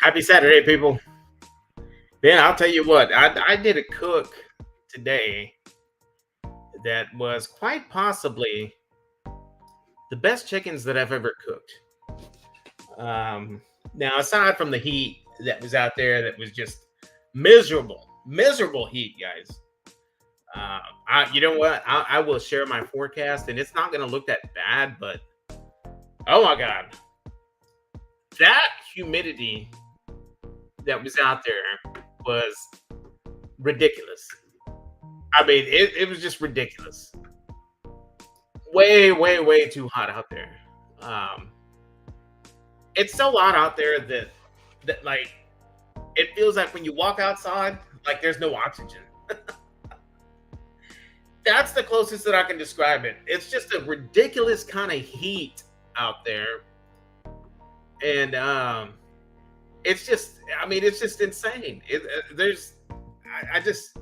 Happy Saturday, people. Man, I'll tell you what, I did a cook today that was quite possibly the best chickens that I've ever cooked. Um, Now, aside from the heat that was out there, that was just miserable heat, guys. You know what? I will share my forecast, and it's not going to look that bad, but oh my God, that humidity that was out there was ridiculous. I mean, it was just ridiculous. Way too hot out there. Um, it's so hot out there that like it feels like when you walk outside, like there's no oxygen. That's the closest that I can describe it. It's just a ridiculous kind of heat out there, and it's just, I mean, it's just insane. There's, I just,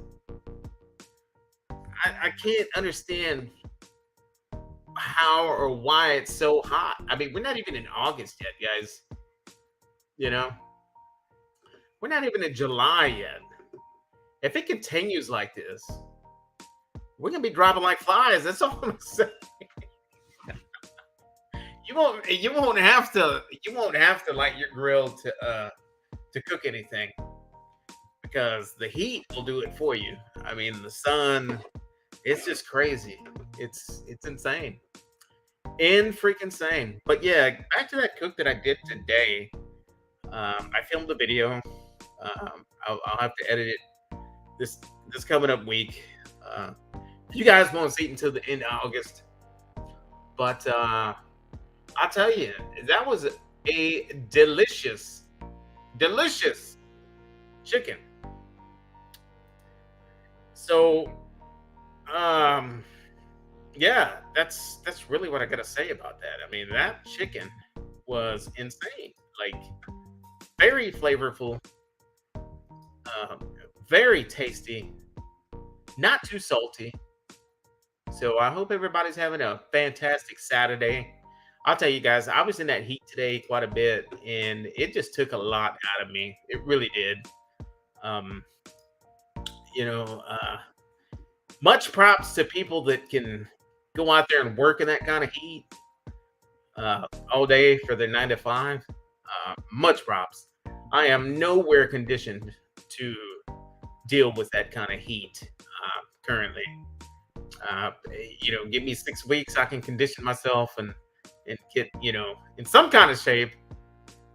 I can't understand how or why it's so hot. I mean, we're not even in August yet, guys. You know, we're not even in July yet. If it continues like this, we're gonna be dropping like flies. That's all I'm saying. You won't have to light your grill to cook anything, because the heat will do it for you. I mean, the sun, it's just crazy. It's insane. In freaking sane. But yeah, back to that cook that I did today. I filmed a video. I'll have to edit it this this coming up week. Uh, you guys won't see it until the end of August. But I'll tell you, that was a delicious chicken. So um yeah, that's really what I gotta say about that. I mean, that chicken was insane. Like, very flavorful, um, very tasty, not too salty. So I hope everybody's having a fantastic Saturday. I'll tell you guys, I was in that heat today quite a bit, and it just took a lot out of me. It really did. Um, you know, much props to people that can go out there and work in that kind of heat all day for their 9 to 5. Much props. I am nowhere conditioned to deal with that kind of heat currently. Uh, Give me 6 weeks, I can condition myself and get, in some kind of shape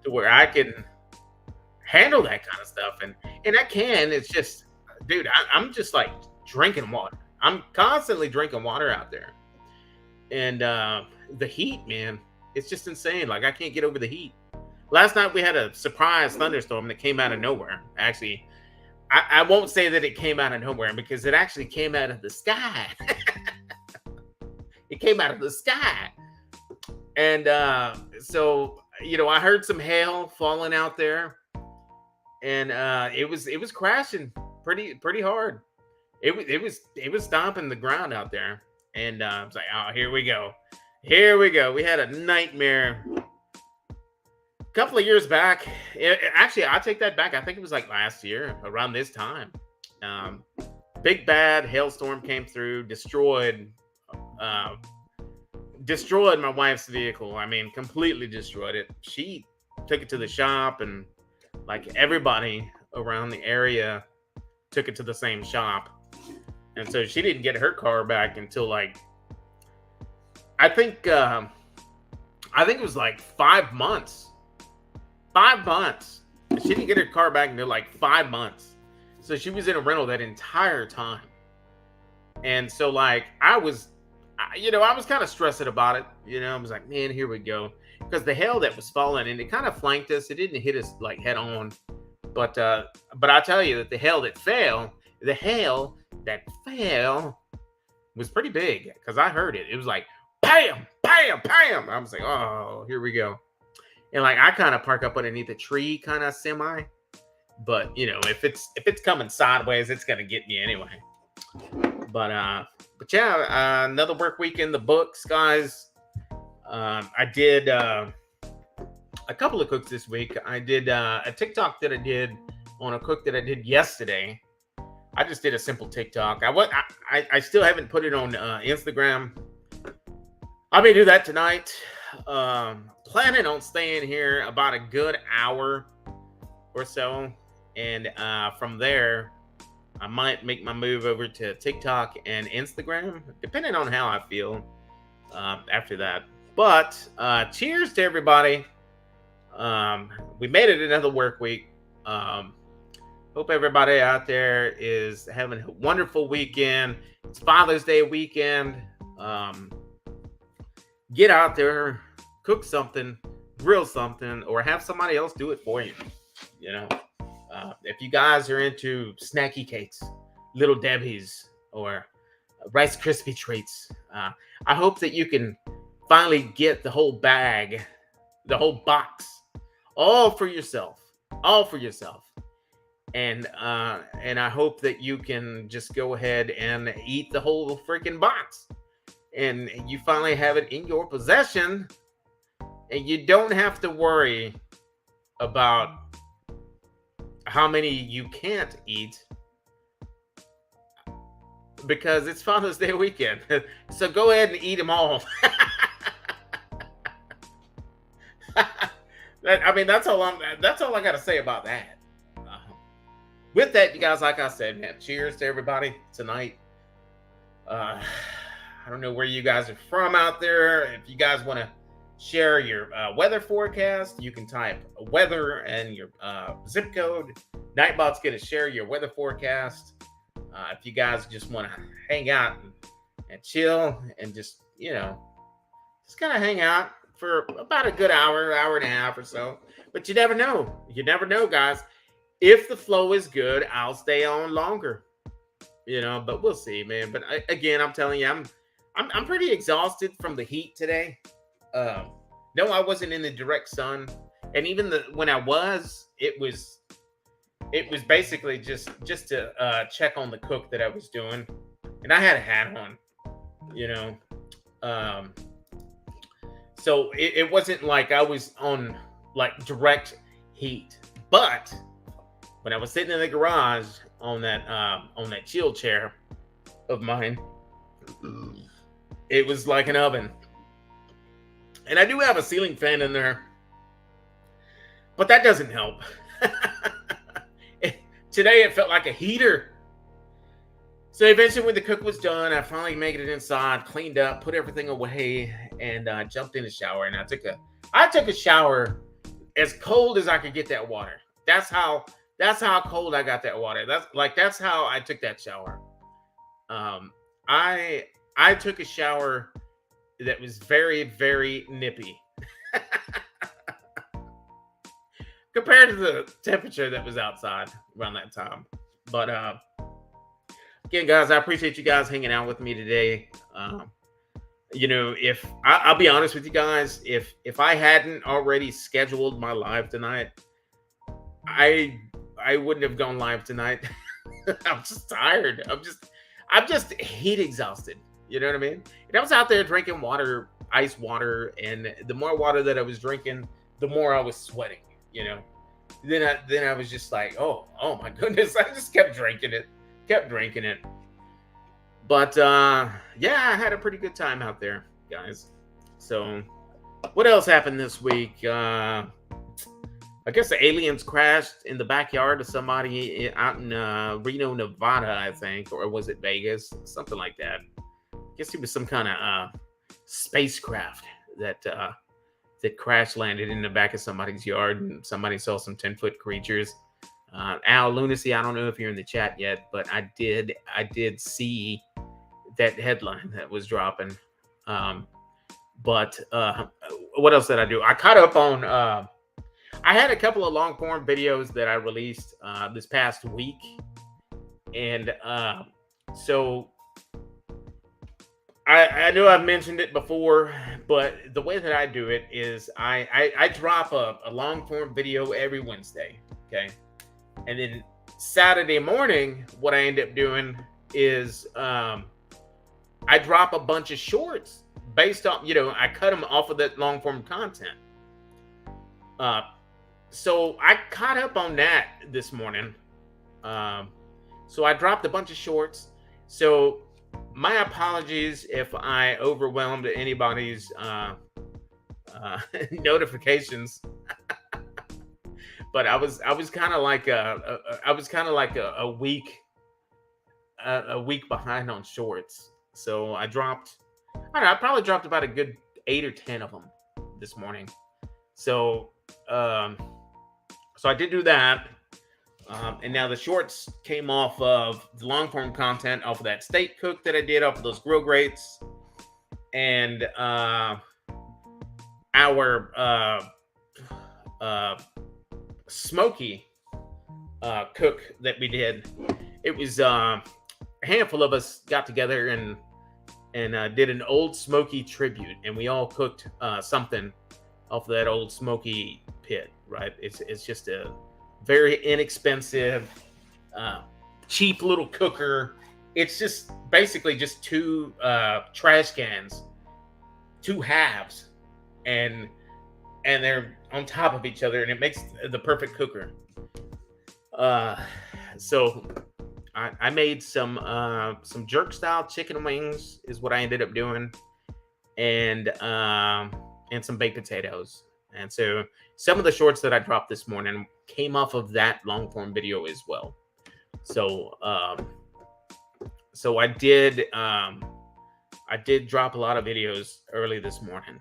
to where I can handle that kind of stuff. And I can. It's just, dude, I'm just like drinking water. I'm constantly drinking water out there. And the heat, man, it's just insane. Like, I can't get over the heat. Last night we had a surprise thunderstorm that came out of nowhere. Actually, I won't say that it came out of nowhere, because it actually came out of the sky. It came out of the sky. And so, I heard some hail falling out there, and it was crashing pretty hard. It was stomping the ground out there, and I was like, oh, here we go. We had a nightmare a couple of years back. Actually, I take that back. I think it was like last year around this time. Um, Big bad hailstorm came through, uh, destroyed my wife's vehicle. I mean, completely destroyed it. She took it to the shop, and like everybody around the area took it to the same shop. And so she didn't get her car back until like, I think it was like 5 months. 5 months. She didn't get her car back until like 5 months. So she was in a rental that entire time. And so like I was kind of stressing about it. I was like, man, here we go. Because the hail that was falling, and it kind of flanked us. It didn't hit us like head on. But I tell you that the hail that fell was pretty big, because I heard it. It was like bam, bam, bam. I was like, oh, here we go. And like, I kind of park up underneath a tree, kind of semi. But if it's coming sideways, it's gonna get me anyway. But yeah, another work week in the books, guys. I did a couple of cooks this week. I did a TikTok that I did on a cook that I did yesterday. I just did a simple TikTok. I still haven't put it on Instagram. I may do that tonight. Planning on staying here about a good hour or so, and from there, I might make my move over to TikTok and Instagram, depending on how I feel after that. But cheers to everybody. We made it another work week. Hope everybody out there is having a wonderful weekend. It's Father's Day weekend. Get out there, cook something, grill something, or have somebody else do it for you. You know, if you guys are into snacky cakes, Little Debbie's, or Rice Krispie treats, I hope that you can finally get the whole bag, the whole box, all for yourself, and I hope that you can just go ahead and eat the whole freaking box, and you finally have it in your possession, and you don't have to worry about how many you can't eat, because it's Father's Day weekend. So go ahead and eat them all. That's all I got to say about that. With that, you guys, like I said, man, cheers to everybody tonight. I don't know where you guys are from out there. If you guys want to share your weather forecast, you can type weather and your zip code. Nightbot's going to share your weather forecast. If you guys just want to hang out and chill and just kind of hang out for about a good hour and a half or so. But you never know. You never know, guys. If the flow is good, I'll stay on longer. But we'll see, man. But again, I'm telling you, I'm pretty exhausted from the heat today. No, I wasn't in the direct sun, and even when I was, it was basically just to check on the cook that I was doing, and I had a hat on, so it wasn't like I was on like direct heat. But when I was sitting in the garage on that chill chair of mine, it was like an oven. And I do have a ceiling fan in there, but that doesn't help. Today it felt like a heater. So eventually, when the cook was done, I finally made it inside, cleaned up, put everything away, and jumped in the shower. And I took a shower as cold as I could get that water. That's how cold I got that water. That's how I took that shower. I took a shower that was very, very nippy compared to the temperature that was outside around that time. But again, guys, I appreciate you guys hanging out with me today. If I'll be honest with you guys, if I hadn't already scheduled my live tonight, I wouldn't have gone live tonight. I'm just tired. I'm just heat exhausted. You know what I mean? And I was out there drinking water, ice water, and the more water that I was drinking, the more I was sweating. Then I was just like, oh my goodness! I just kept drinking it. But yeah, I had a pretty good time out there, guys. So, what else happened this week? I guess the aliens crashed in the backyard of somebody out in Reno, Nevada, I think, or was it Vegas? Something like that. I guess it was some kind of spacecraft that crash landed in the back of somebody's yard, and somebody saw some 10-foot creatures. Al Lunacy, I don't know if you're in the chat yet, but I did see that headline that was dropping. But what else did I do? I caught up on. I had a couple of long form videos that I released this past week, and so I know I've mentioned it before, but the way that I do it is I drop a long form video every Wednesday, okay? And then Saturday morning, what I end up doing is I drop a bunch of shorts based on, I cut them off of that long form content. Uh, so I caught up on that this morning. Um, so I dropped a bunch of shorts. So my apologies if I overwhelmed anybody's notifications, but I was kind of like I was kind of like a week behind on shorts. So I don't know, I probably dropped about a good 8 or 10 of them this morning. So um, so I did do that. And now the shorts came off of the long form content off of that steak cook that I did off of those grill grates, and our uh, smoky cook that we did. It was a handful of us got together and did an old smoky tribute, and we all cooked something off of that old smoky pit. Right? It's just a very inexpensive, uh, cheap little cooker. It's just basically just two trash cans, two halves, and they're on top of each other, and it makes the perfect cooker. Uh, so I made some jerk style chicken wings is what I ended up doing, and some baked potatoes. And so some of the shorts that I dropped this morning came off of that long form video as well. So so I did drop a lot of videos early this morning.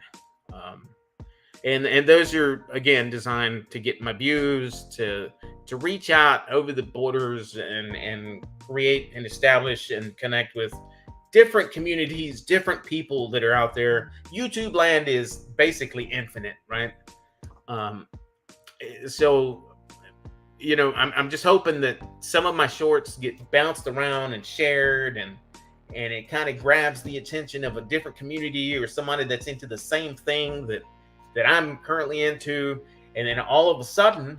Um, and those are again designed to get my views, to reach out over the borders and create and establish and connect with different communities, different people that are out there. YouTube land is basically infinite, right? Um, so I'm just hoping that some of my shorts get bounced around and shared, and it kind of grabs the attention of a different community or somebody that's into the same thing that I'm currently into, and then all of a sudden,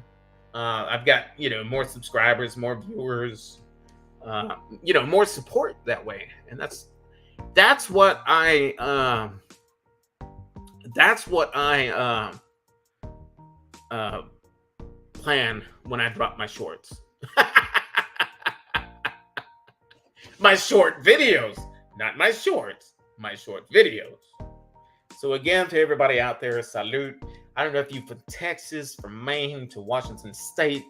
I've got more subscribers, more viewers, more support that way, and that's what I plan when I drop my shorts. My short videos, not my shorts, my short videos. So again, to everybody out there, salute. I don't know if you're from Texas, from Maine to Washington State,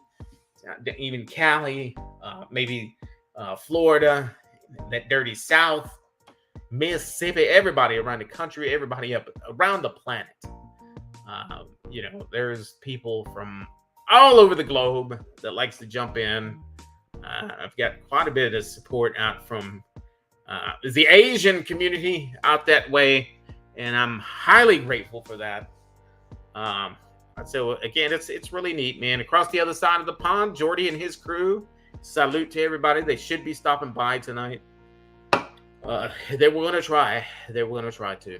even Cali, maybe Florida, that dirty South, Mississippi, everybody around the country, everybody up around the planet. There's people from all over the globe that likes to jump in. I've got quite a bit of support out from the Asian community out that way, and I'm highly grateful for that. So again, it's really neat, man. Across the other side of the pond, Jordy and his crew, salute to everybody. They should be stopping by tonight. They were gonna try. They were gonna try to.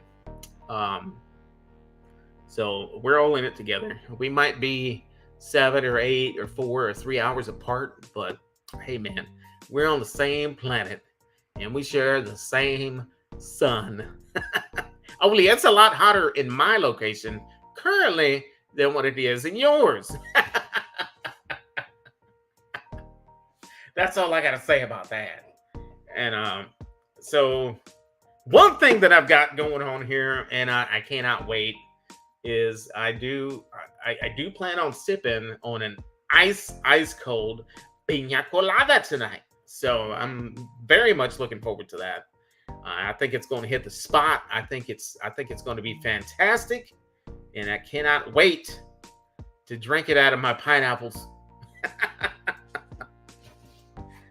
So we're all in it together. We might be 7 or 8 or 4 or 3 hours apart, but hey, man, we're on the same planet and we share the same sun. Only it's a lot hotter in my location currently than what it is in yours. That's all I gotta say about that. And so one thing that I've got going on here, and I cannot wait, is I do plan on sipping on an ice cold piña colada tonight. So I'm very much looking forward to that. I think it's going to hit the spot. I think it's going to be fantastic, and I cannot wait to drink it out of my pineapples.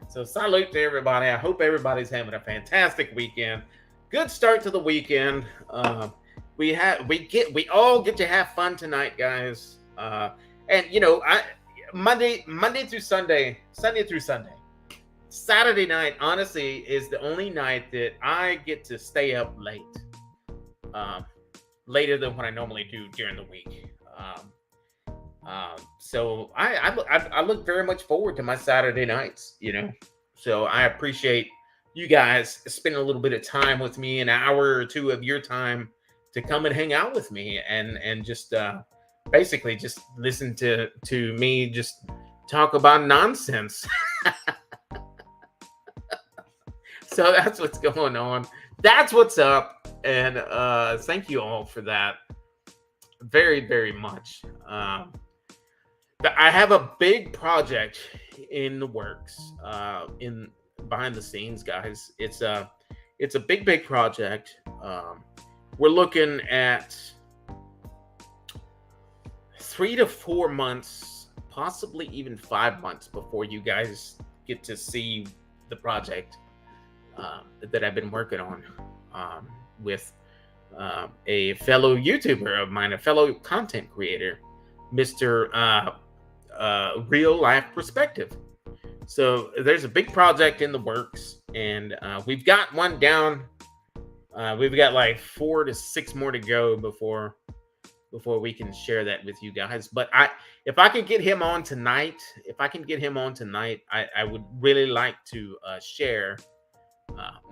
So salute to everybody. I hope everybody's having a fantastic weekend. Good start to the weekend. We all get to have fun tonight, guys. And Monday through Sunday, Sunday through Sunday. Saturday night, honestly, is the only night that I get to stay up late, later than what I normally do during the week. So I look very much forward to my Saturday nights. So I appreciate you guys spending a little bit of time with me, an hour or two of your time to come and hang out with me and just basically just listen to me just talk about nonsense. So that's what's going on. That's what's up. And thank you all for that very, very much. I have a big project in the works, in behind the scenes, guys. It's a big, big project. We're looking at 3 to 4 months, possibly even 5 months before you guys get to see the project that I've been working on with a fellow YouTuber of mine, a fellow content creator, Mr. Real Life Perspective. So there's a big project in the works, and we've got one down. We've got like 4 to 6 more to go before we can share that with you guys. But if I can get him on tonight, I would really like to share,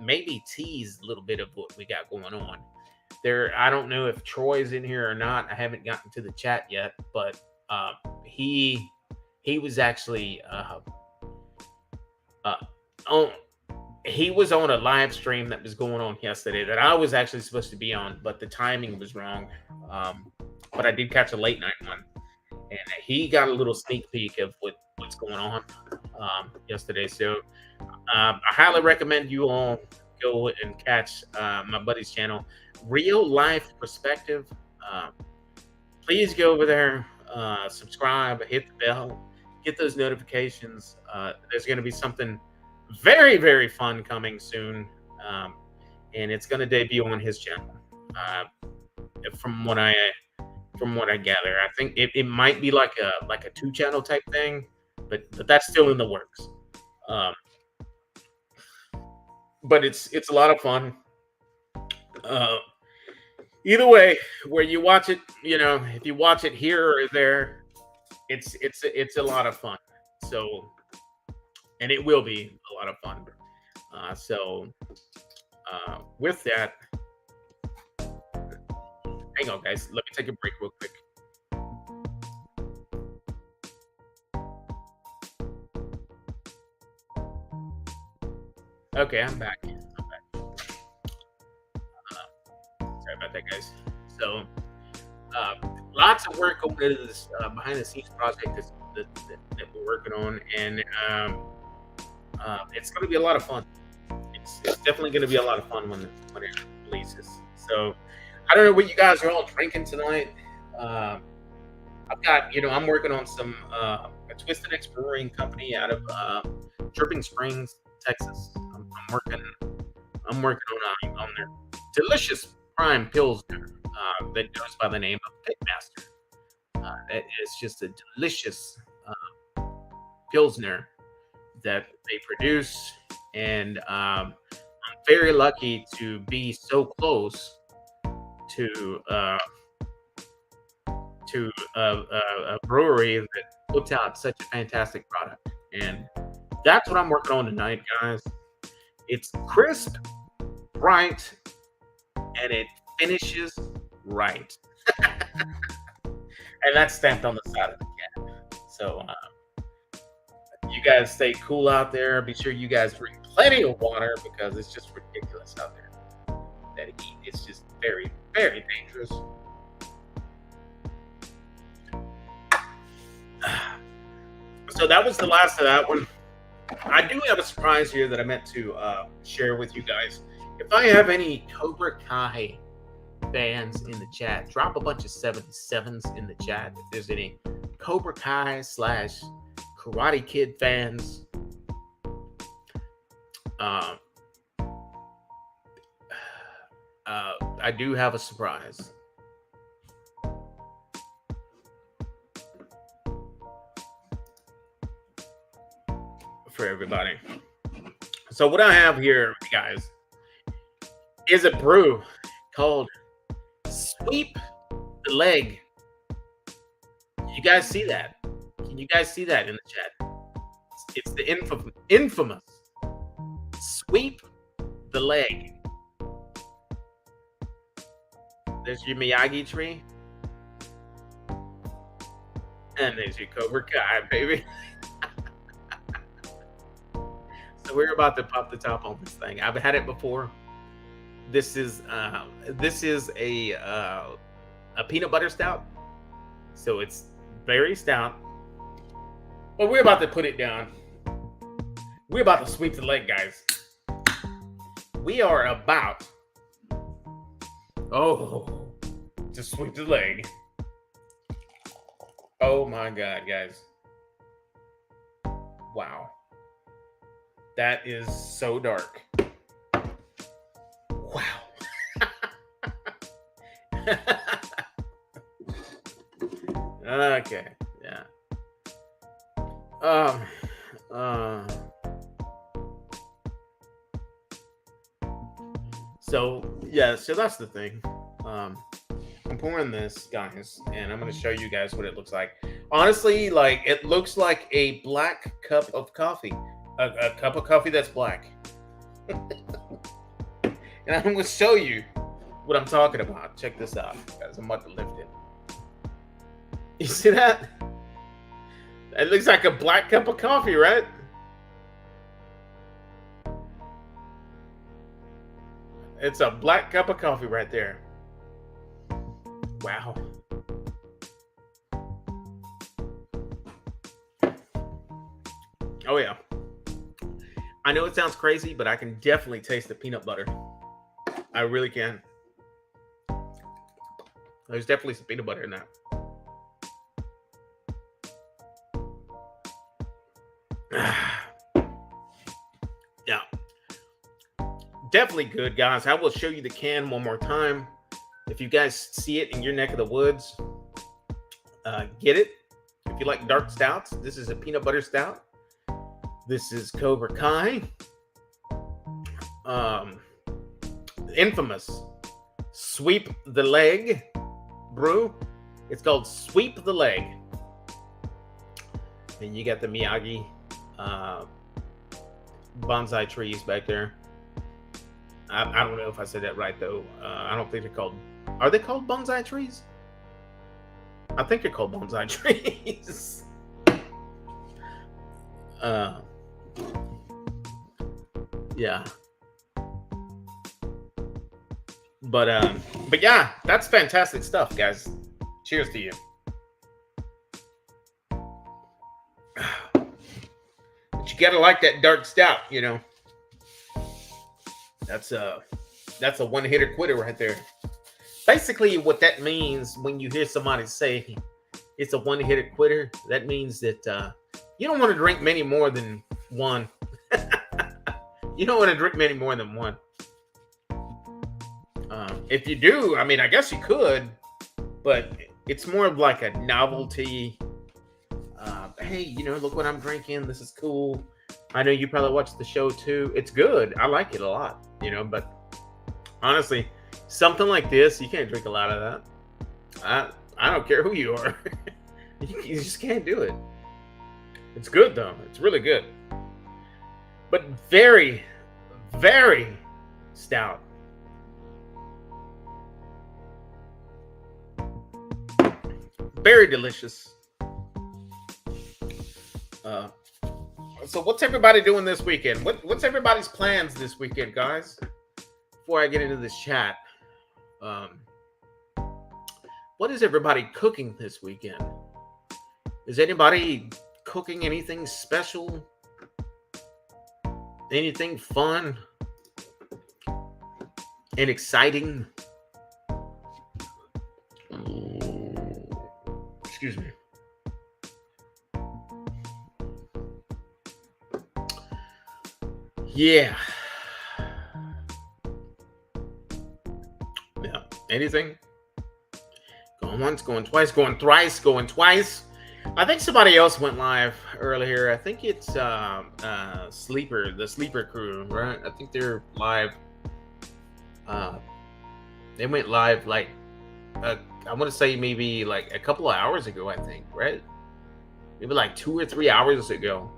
maybe tease a little bit of what we got going on there. I don't know if Troy's in here or not. I haven't gotten to the chat yet, but he was actually on he was on a live stream that was going on yesterday that I was actually supposed to be on, but the timing was wrong. But I did catch a late night one, and he got a little sneak peek of what's going on yesterday. So I highly recommend you all go and catch my buddy's channel, Real Life Perspective. Please go over there, subscribe, hit the bell, get those notifications. There's going to be something very, very fun coming soon, and it's going to debut on his channel. From what I gather, I think it might be like a 2 channel type thing, but that's still in the works. But it's a lot of fun. Either way, where you watch it, if you watch it here or there, it's a lot of fun. So, and it will be a lot of fun. With that, hang on, guys. Let me take a break real quick. Okay, I'm back. Sorry about that, guys. So, lots of work over this behind the scenes project that we're working on, and it's going to be a lot of fun. It's definitely going to be a lot of fun when it releases. So, I don't know what you guys are all drinking tonight. I've got, I'm working on some a Twisted X Brewing Company out of Dripping Springs, Texas. I'm working on their delicious prime pilsner that goes by the name of Pitmaster. It is just a delicious pilsner that they produce, and I'm very lucky to be so close to a brewery that puts out such a fantastic product, and that's what I'm working on tonight, guys. It's crisp, bright, and it finishes right. And that's stamped on the side of the can. So you guys stay cool out there. Be sure you guys drink plenty of water, because it's just ridiculous out there. That heat, it's just very, very dangerous. So that was the last of that one. I do have a surprise here that I meant to share with you guys. If I have any Cobra Kai fans in the chat, drop a bunch of 77s in the chat. If there's any Cobra Kai / Karate Kid fans, I do have a surprise for everybody. So what I have here, guys, is a brew called Sweep the Leg. You guys see that? Can you guys see that in the chat? It's the infamous Sweep the Leg. There's your Miyagi tree. And there's your Cobra Kai, baby. So we're about to pop the top on this thing. I've had it before. This is a peanut butter stout. So it's very stout. But we're about to put it down. We're about to sweep the leg, guys. We are about to sweep the leg. Oh my God, guys. Wow. That is so dark. Wow. Okay. Yeah. Um. So yeah. So that's the thing. I'm pouring this, guys, and I'm going to show you guys what it looks like. Honestly, like it looks like a black cup of coffee, a cup of coffee that's black. And I'm going to show you what I'm talking about. Check this out, guys. I'm about to lift it. You see that? It looks like a black cup of coffee, right? It's a black cup of coffee right there. Wow. Oh yeah. I know it sounds crazy, but I can definitely taste the peanut butter. I really can. There's definitely some peanut butter in that. Yeah. Definitely good, guys. I will show you the can one more time. If you guys see it in your neck of the woods, get it. If you like dark stouts, this is a peanut butter stout. This is Cobra Kai. Infamous Sweep the Leg brew. It's called Sweep the Leg. And you got the Miyagi bonsai trees back there. I don't know if I said that right, though. I don't think they're called... Are they called bonsai trees? I think they're called bonsai trees. Yeah. But yeah, that's fantastic stuff, guys. Cheers to you. But you gotta like that dark stout, you know. That's a one-hitter quitter right there. Basically, what that means when you hear somebody say it's a one-hitter quitter, that means that you don't want to drink many more than one. You don't want to drink many more than one. If you do, I mean, I guess you could, but it's more of like a novelty. Hey, you know, look what I'm drinking. This is cool. I know you probably watched the show too. It's good. I like it a lot, you know, but honestly, something like this, you can't drink a lot of that. I don't care who you are. You just can't do it. It's good, though. It's really good. But very, very stout. Very delicious. So what's everybody doing this weekend? What's everybody's plans this weekend, guys? Before I get into this chat, what is everybody cooking this weekend? Is anybody cooking anything special? Anything fun and exciting? Excuse me. Yeah. Yeah. Anything? Going once, going twice, going thrice, going twice. I think somebody else went live earlier. I think it's the Sleeper Crew, right? I think they're live. They went live like I want to say maybe like a couple of hours ago, I think, right? Maybe like 2 or 3 hours ago.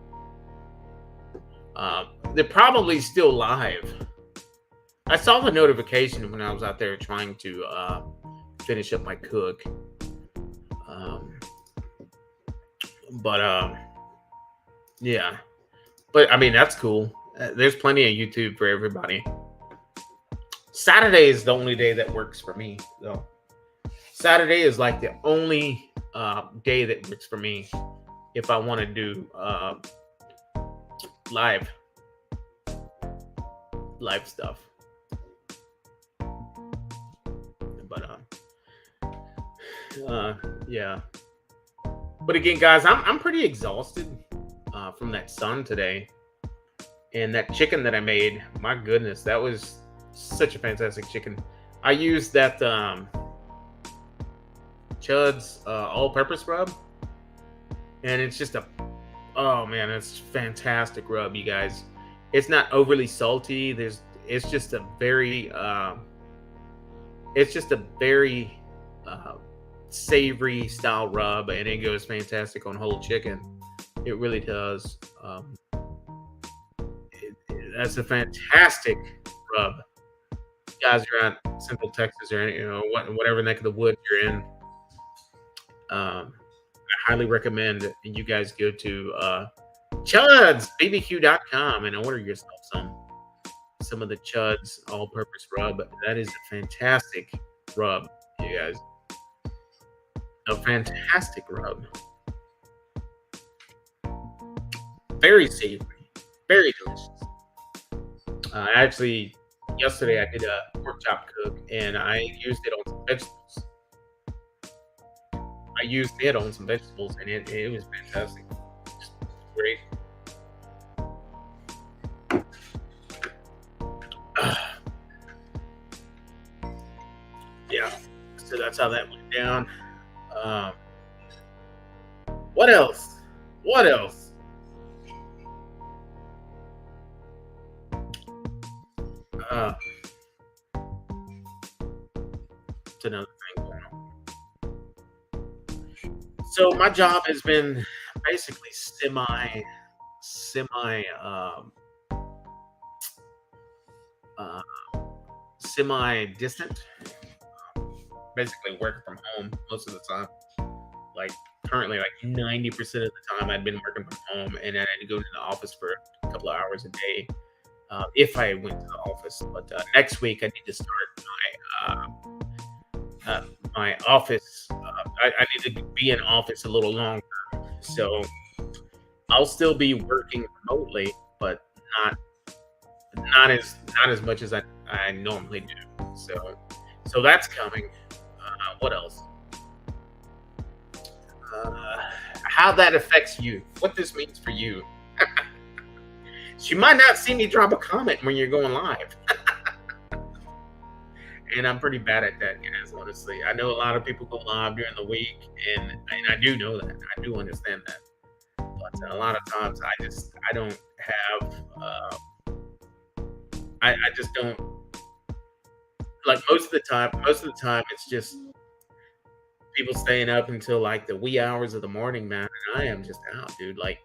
They're probably still live. I saw the notification when I was out there trying to finish up my cook. But yeah. But I mean, that's cool. There's plenty of YouTube for everybody. Saturday is the only day that works for me, though. Saturday is like the only day that works for me if I want to do live stuff. But yeah. But again, guys, I'm pretty exhausted from that sun today, and that chicken that I made. My goodness, that was such a fantastic chicken. I used that Chud's all-purpose rub, and it's just a oh man, it's fantastic rub, you guys. It's not overly salty. It's just a very uh, savory style rub, and it goes fantastic on whole chicken. It really does. That's a fantastic rub. You guys are at Central Texas or whatever neck of the woods you're in. I highly recommend you guys go to chudsbbq.com and order yourself some of the Chud's all-purpose rub. That is a fantastic rub, you guys. A fantastic rub. Very savory, very delicious. Actually, yesterday I did a pork chop cook, and I used it on some vegetables. And it was fantastic. Just great. Yeah. So that's how that went down. Um, what else? What else? Uh, it's another thing going on. So my job has been basically semi uh, semi distant. Basically working from home most of the time. Like currently, like 90% of the time, I'd been working from home, and I had to go to the office for a couple of hours a day if I went to the office. But next week, I need to start my office. I need to be in office a little longer, so I'll still be working remotely, but not not as much as I normally do. So that's coming. What else? How that affects you? What this means for you? You might not see me drop a comment when you're going live. And I'm pretty bad at that, guys. Honestly, I know a lot of people go live during the week, and I do know that. I do understand that. But a lot of times, I don't have. I just don't like most of the time. Most of the time, it's just people staying up until like the wee hours of the morning, man. And I am just out, dude. Like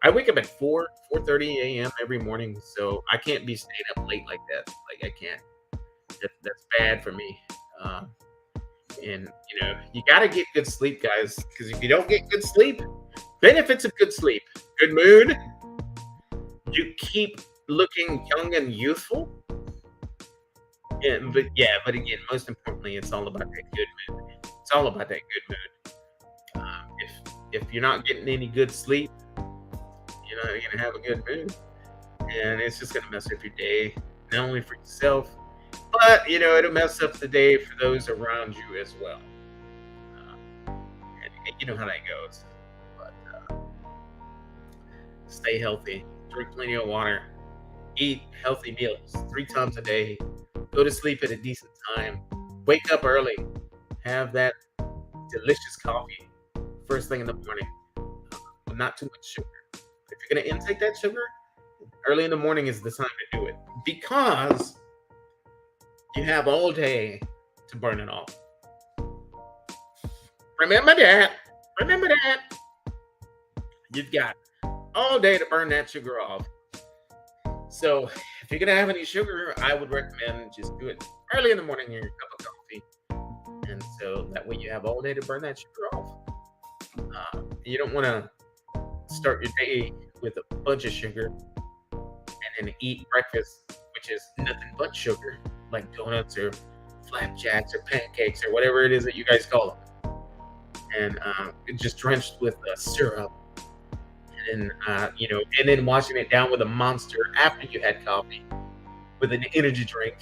I wake up at 4:30 a.m. every morning, so I can't be staying up late like that. Like I can't. That's bad for me. And you got to get good sleep, guys, because if you don't get good sleep, benefits of good sleep, good mood, you keep looking young and youthful. But again, most importantly, it's all about that good mood. It's all about that good mood. If you're not getting any good sleep, you're not gonna have a good mood, and it's just gonna mess up your day, not only for yourself, but it'll mess up the day for those around you as well. And you know how that goes. But stay healthy, drink plenty of water, eat healthy meals 3 times a day, go to sleep at a decent time, wake up early, have that delicious coffee first thing in the morning, with not too much sugar. If you're going to intake that sugar, early in the morning is the time to do it because you have all day to burn it off. Remember that. Remember that. You've got all day to burn that sugar off. So if you're going to have any sugar, I would recommend just do it early in the morning in your cup of coffee. And so that way you have all day to burn that sugar off. You don't want to start your day with a bunch of sugar and then eat breakfast, which is nothing but sugar, like donuts or flapjacks or pancakes or whatever it is that you guys call them, and it's just drenched with syrup, and and then washing it down with a monster after you had coffee with an energy drink,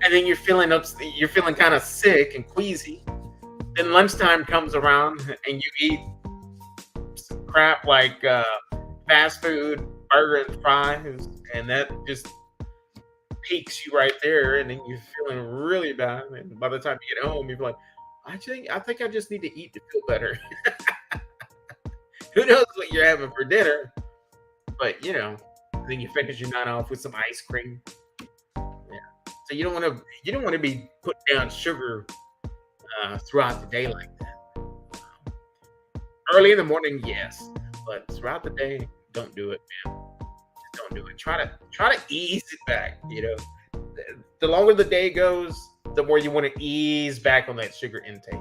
and then you're feeling kind of sick and queasy. Then lunchtime comes around and you eat some crap like fast food, burger and fries, and that just peaks you right there, and then you're feeling really bad. And by the time you get home, you're like, I think I just need to eat to feel better. Who knows what you're having for dinner? But then you finish your night off with some ice cream. Yeah. So you don't want to be putting down sugar throughout the day like that. Early in the morning, yes, but throughout the day, don't do it, man. Just don't do it. Try to ease it back. The longer the day goes, the more you want to ease back on that sugar intake.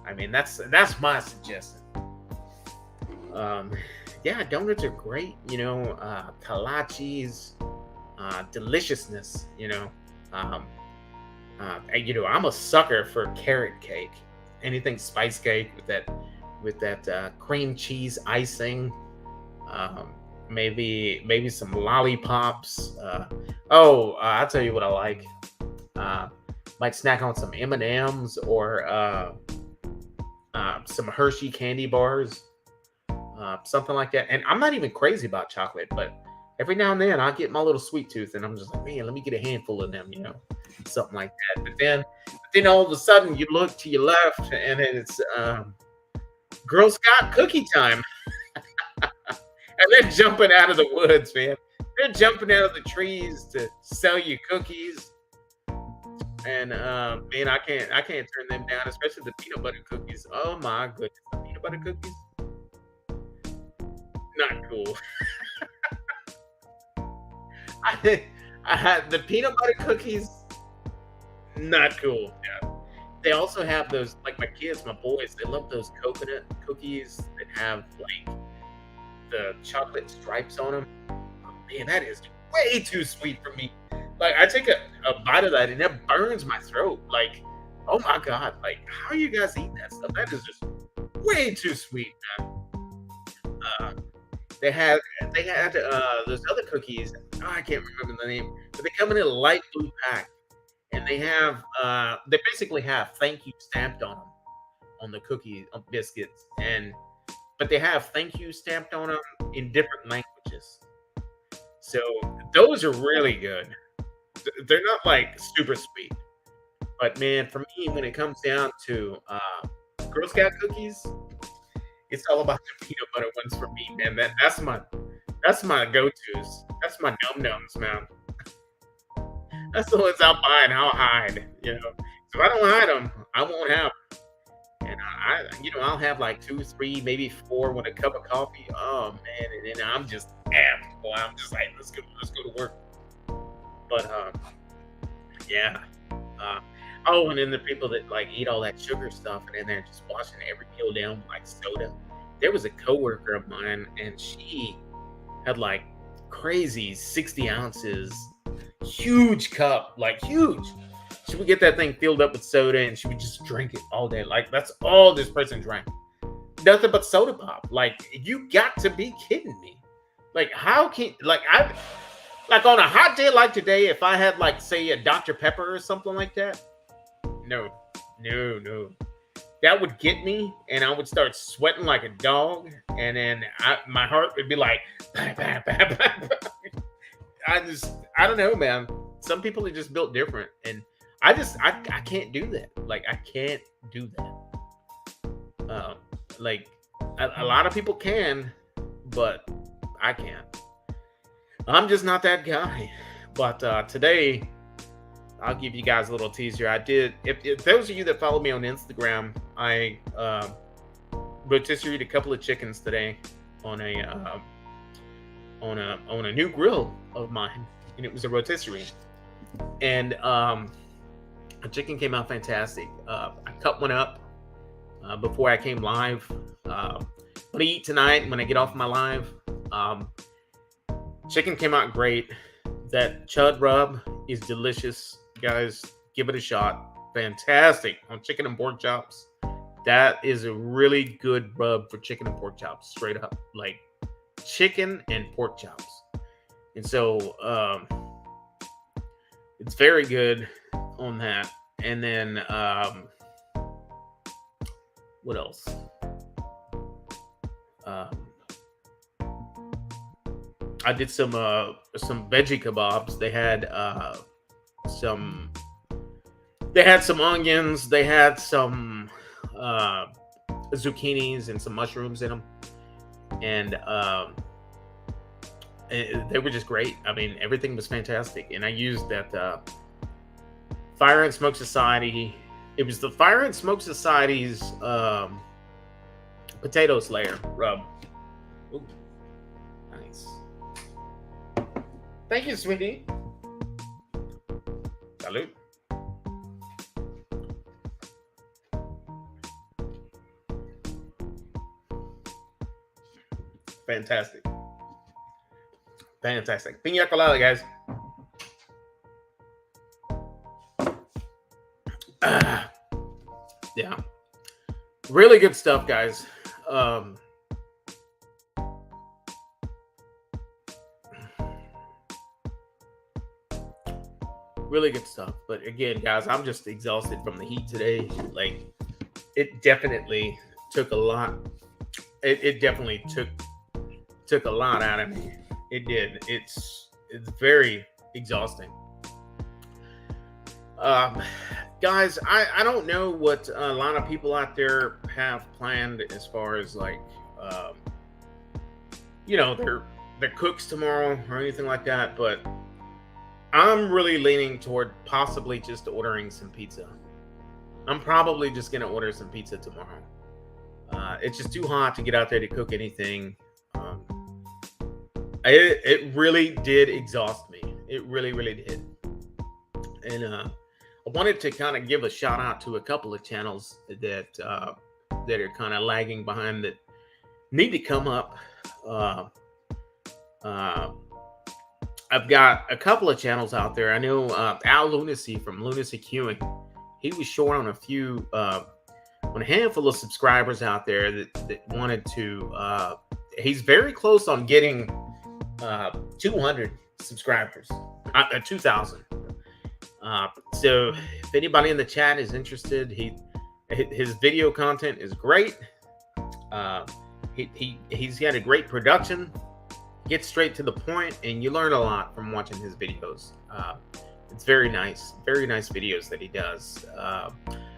I mean, that's my suggestion. Yeah, donuts are great. Kolaches, deliciousness. I'm a sucker for carrot cake. Anything spice cake with that cream cheese icing. Maybe some lollipops. I'll tell you what I like. Might snack on some M&Ms or some Hershey candy bars, something like that. And I'm not even crazy about chocolate, but every now and then I get my little sweet tooth, and I'm just like, man, let me get a handful of them, something like that. But then all of a sudden you look to your left, and it's Girl Scout cookie time. And they're jumping out of the woods, man. They're jumping out of the trees to sell you cookies. And man, I can't turn them down, especially the peanut butter cookies. Oh my goodness, the peanut butter cookies, not cool. I had the peanut butter cookies, not cool. Yeah. They also have those, like my kids, my boys, they love those coconut cookies that have like the chocolate stripes on them. Oh, man, that is way too sweet for me. Like I take a bite of that and it burns my throat. Like, oh my God, like how are you guys eating that stuff? That is just way too sweet, man. Uh, they had those other cookies. Oh, I can't remember the name, but they come in a light blue pack, and they basically have "thank you" stamped on them on the cookie biscuits, but they have "thank you" stamped on them in different languages. So those are really good. They're not like super sweet, but man, for me, when it comes down to Girl Scout cookies, it's all about the peanut butter ones for me, man. That's my go-tos. That's my num nums, man. That's the ones I'll buy and I'll hide. If I don't hide them, I won't have 'em. And I'll have like 2, 3, maybe 4 with a cup of coffee. Oh man, and then I'm just amped. Boy, I'm just like, let's go to work. But yeah. Uh, and then the people that like eat all that sugar stuff, and then they're just washing every meal down with like soda. There was a coworker of mine, and she had like crazy 60 ounces, huge cup, like huge. She would get that thing filled up with soda, and she would just drink it all day. Like that's all this person drank. Nothing but soda pop. Like you got to be kidding me. Like how can I like on a hot day like today, if I had like say a Dr. Pepper or something like that, no, no. That would get me, and I would start sweating like a dog, and then my heart would be like, bah, bah, bah, bah, bah. I don't know, man. Some people are just built different, and I can't do that. Like I can't do that. Like a lot of people can, but I can't. I'm just not that guy. But today, I'll give you guys a little teaser. I did. If those of you that follow me on Instagram, I rotisserie'd a couple of chickens today on a new grill of mine, and it was a rotisserie. And the chicken came out fantastic. I cut one up. before I came live. I'm gonna eat tonight when I get off my live. Um, Chicken came out great. That chud rub is delicious, guys. Give it a shot. Fantastic on chicken and pork chops. That is a really good rub for chicken and pork chops, straight up. Like chicken and pork chops. And so it's very good on that. And then what else? Um, I did some veggie kebabs. Some they had some onions, they had some uh, zucchinis and some mushrooms in them, and they were just great. I mean, everything was fantastic, and I used that Fire and Smoke Society. It was the Fire and Smoke Society's potato slayer rub. Ooh, nice. Thank you, sweetie. Salute. Fantastic. Fantastic. Piña colada, guys. Yeah. Really good stuff, guys. Really good stuff. But again, guys, I'm just exhausted from the heat today. Like, it definitely took a lot. It definitely took a lot out of me. It did. It's very exhausting. Guys, I don't know what a lot of people out there have planned as far as like their cooks tomorrow or anything like that, but I'm really leaning toward possibly just ordering some pizza. I'm probably just gonna order some pizza tomorrow. It's just too hot to get out there to cook anything. It really did exhaust me. It really, really did. And I wanted to kind of give a shout out to a couple of channels that are kind of lagging behind that need to come up. I've got a couple of channels out there. I know Al Lunacy from Lunacy Queuing. He was short on on a handful of subscribers out there that wanted to. He's very close on getting 200 subscribers, 2,000. So if anybody in the chat is interested, his video content is great. He's got a great production, gets straight to the point, and you learn a lot from watching his videos. It's very nice videos that he does.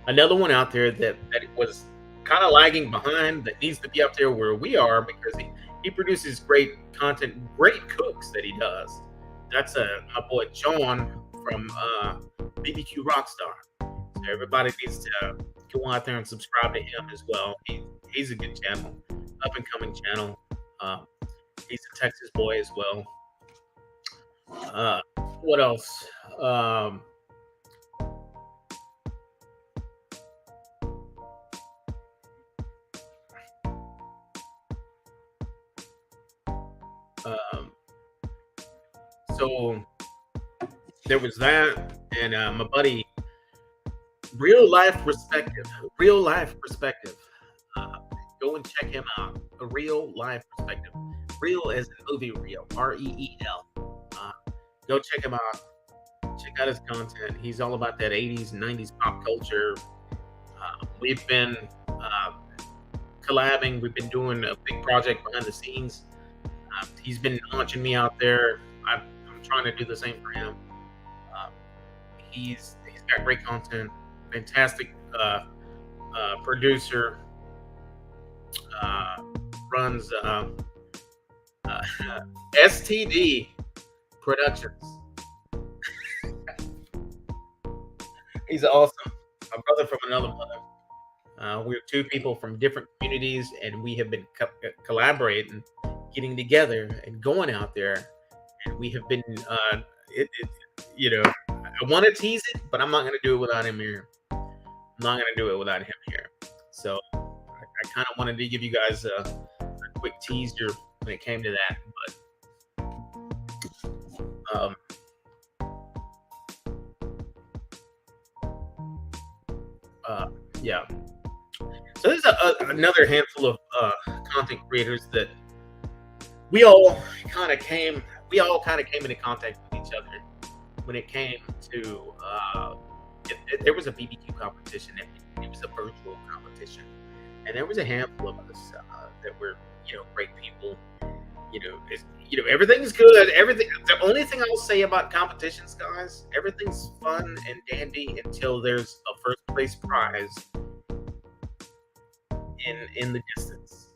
Another one out there that was kind of lagging behind, that needs to be up there where we are, because he produces great content, great cooks that he does. That's my boy John from BBQ Rockstar. So everybody needs to go out there and subscribe to him as well. He's a good channel, up and coming channel. He's a Texas boy as well. What else? So there was that, and my buddy, Real Life Perspective. Go and check him out. A Real Life Perspective. Real as in movie real. REEL. Go check him out. Check out his content. He's all about that 80s and 90s pop culture. We've been collabing. We've been doing a big project behind the scenes. He's been launching me out there. I'm trying to do the same for him. He's got great content. Fantastic producer. Runs STD Productions. He's awesome. My brother from another mother. We're two people from different communities, and we have been collaborating, getting together, and going out there. And we have been, I want to tease it, but I'm not going to do it without him here. I'm not going to do it without him here. So I kind of wanted to give you guys a quick teaser when it came to that. But uh, yeah. So there's another handful of content creators that we all kind of came we all kind of came into contact with each other when it came to there was a BBQ competition. It was a virtual competition, and there was a handful of us that were great people. Everything's good. Everything. The only thing I'll say about competitions, guys, everything's fun and dandy until there's a first place prize in the distance.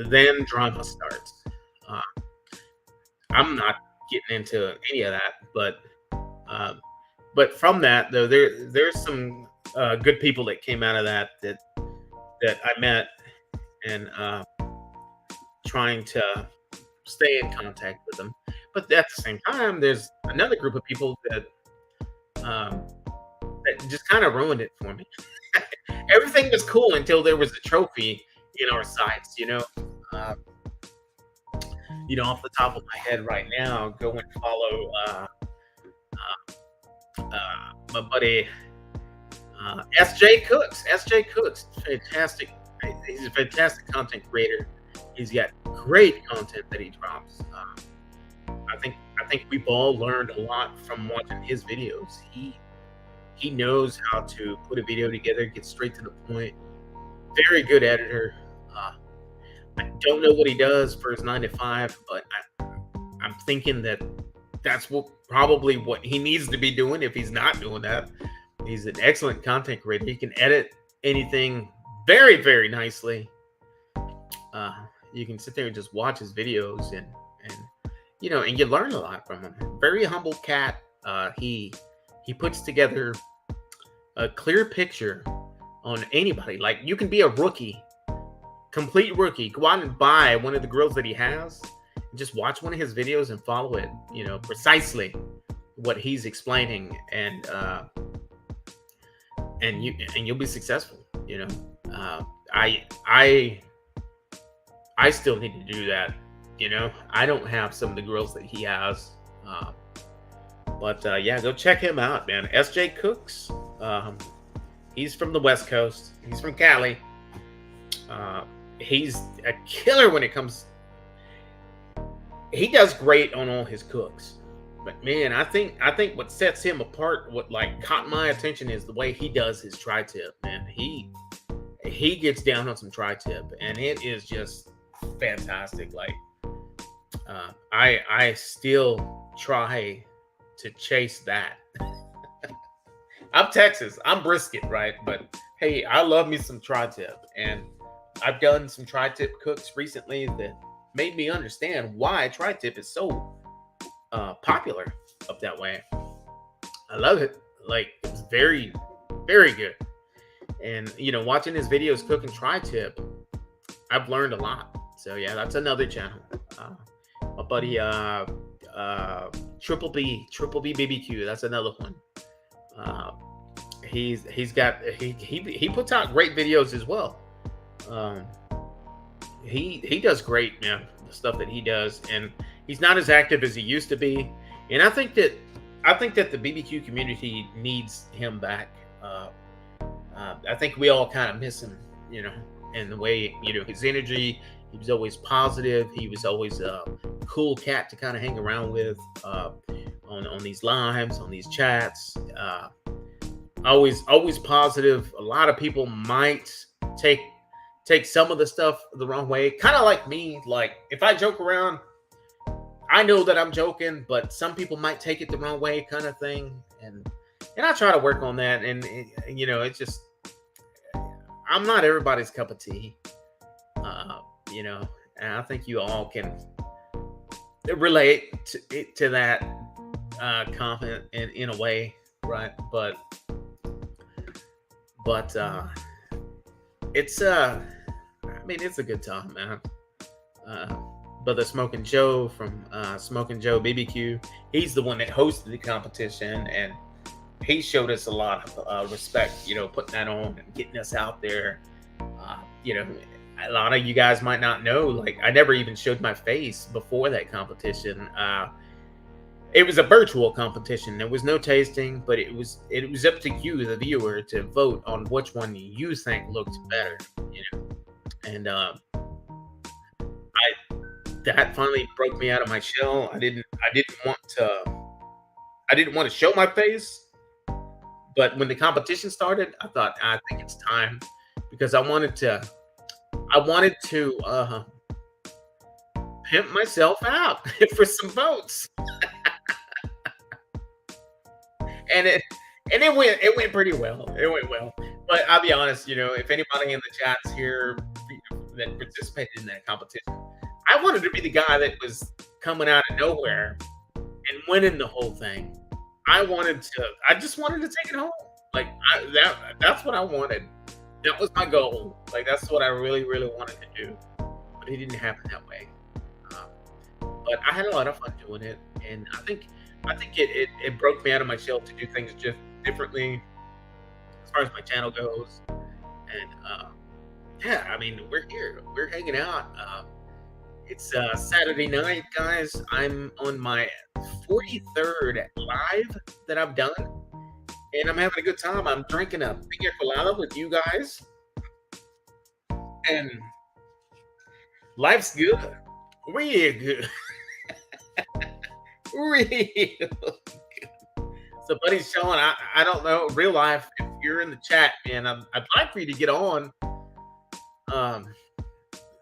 Then drama starts. Uh, I'm not getting into any of that, but from that though, there's some good people that came out of that I met, and trying to stay in contact with them. But at the same time, there's another group of people um, that just kind of ruined it for me. Everything was cool until there was a trophy in our sights. Uh, off the top of my head right now, go and follow my buddy SJ Cooks. SJ Cooks, fantastic. He's a fantastic content creator. He's got great content that he drops. I think we've all learned a lot from watching his videos. He knows how to put a video together, get straight to the point. Very good editor. I don't know what he does for his 9 to 5, but I'm thinking that's probably what he needs to be doing if he's not doing that. He's an excellent content creator. He can edit anything very, very nicely. You can sit there and just watch his videos, and you learn a lot from him. Very humble cat. He puts together a clear picture on anybody. Like, you can be a rookie, complete rookie. Go out and buy one of the grills that he has, and just watch one of his videos and follow it. Precisely what he's explaining, and you'll be successful. I still need to do that. I don't have some of the grills that he has. But yeah, go check him out, man. SJ Cooks. He's from the West Coast. He's from Cali. He's a killer when it comes. He does great on all his cooks. But man, I think what sets him apart, what caught my attention, is the way he does his tri-tip. Man, he gets down on some tri-tip, and it is just fantastic. I still try to chase that. I'm Texas. I'm brisket, right? But hey, I love me some tri-tip, and I've done some tri-tip cooks recently that made me understand why tri-tip is so popular up that way. I love it. It's very, very good. And watching his videos cooking tri-tip, I've learned a lot. So yeah, that's another channel. My buddy Triple B BBQ. That's another one. He puts out great videos as well. He does great, man. The stuff that he does, and he's not as active as he used to be. And I think that the BBQ community needs him back. I think we all kind of miss him, and the way his energy. He was always positive. He was always a cool cat to kind of hang around with on these lives, on these chats. Always positive. A lot of people might take some of the stuff the wrong way. Kind of like me. Like, if I joke around, I know that I'm joking, but some people might take it the wrong way, kind of thing. And I try to work on that. And it's just, I'm not everybody's cup of tea. And I think you all can relate to that comment in a way, right? But it's it's a good time, man. Brother Smoking Joe from Smoking Joe BBQ, he's the one that hosted the competition, and he showed us a lot of respect, putting that on and getting us out there. you know, a lot of you guys might not know, like, I never even showed my face before that competition. It was a virtual competition. There was no tasting, but it was up to you, the viewer, to vote on which one you think looked better. You know, and I that finally broke me out of my shell. I didn't want to show my face, but when the competition started, I thought I think it's time because I wanted to pimp myself out for some votes, and it went pretty well. It went well, but I'll be honest. If anybody in the chats here that participated in that competition, I wanted to be the guy that was coming out of nowhere and winning the whole thing. I just wanted to take it home. Like that's what I wanted. That was my goal. Like that's what I really, really wanted to do. But it didn't happen that way. But I had a lot of fun doing it, and I think it broke me out of my shell to do things just differently as far as my channel goes. And yeah, I mean we're here, we're hanging out. It's Saturday night, guys. I'm on my 43rd live that I've done, and I'm having a good time. I'm drinking a pina colada with you guys, and life's good. Real good. Real. So, buddy Sean, I don't know, real life, if you're in the chat, man, I'd like for you to get on. Um,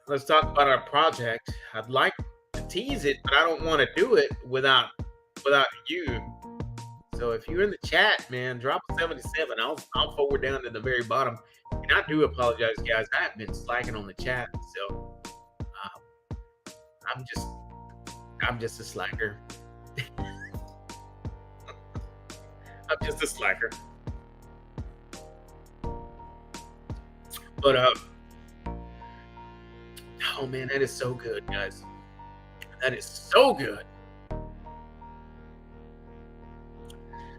let's talk about our project. I'd like to tease it, but I don't want to do it without you. So if you're in the chat, man, drop a 77. I'll forward down to the very bottom. And I do apologize, guys. I have been slacking on the chat, so I'm just a slacker. I'm just a slacker. But oh man, that is so good, guys. That is so good.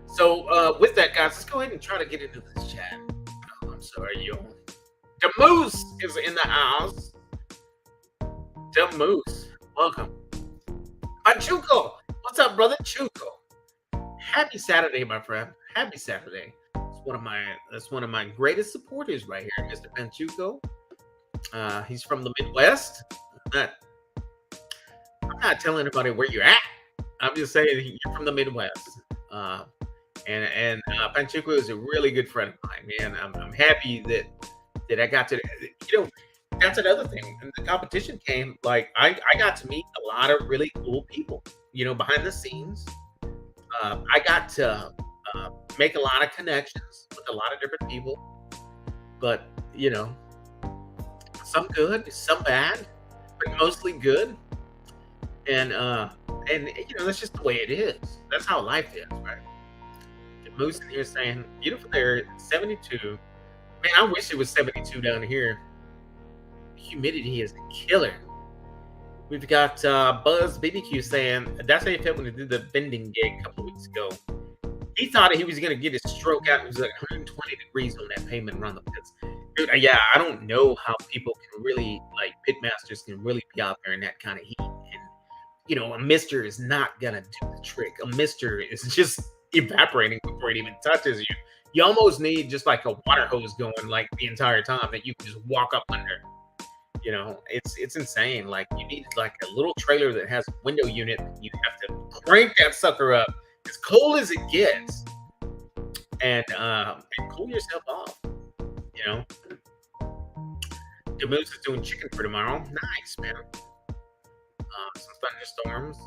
So with that, guys, let's go ahead and try to get into this chat. Oh, I'm sorry, yo. The Moose is in the house. The Moose, welcome. Chuco, what's up, brother? Chuco. Happy Saturday, my friend. Happy Saturday. That's one of my greatest supporters right here, Mr. Panchuco. He's from the Midwest. I'm not telling anybody where you're at. I'm just saying you're from the Midwest. And Panchuco is a really good friend of mine, man. I'm happy that I got to, that's another thing. When the competition came, like I got to meet a lot of really cool people, behind the scenes. I got to make a lot of connections with a lot of different people, but some good, some bad, but mostly good. And that's just the way it is. That's how life is, right? The Moose in here saying, beautiful there, 72. Man, I wish it was 72 down here. Humidity is a killer. We've got Buzz BBQ saying, that's how he felt when he did the vending gig a couple of weeks ago. He thought he was going to get his stroke out. It was like 120 degrees on that pavement around the pits. Dude, yeah, I don't know how people can really, like, pitmasters can really be out there in that kind of heat. And, a mister is not going to do the trick. A mister is just evaporating before it even touches you. You almost need just like a water hose going like the entire time that you can just walk up under. It's insane. Like you need like a little trailer that has a window unit. You have to crank that sucker up as cold as it gets, and cool yourself off. The Moose is doing chicken for tomorrow. Nice, man. Some thunderstorms.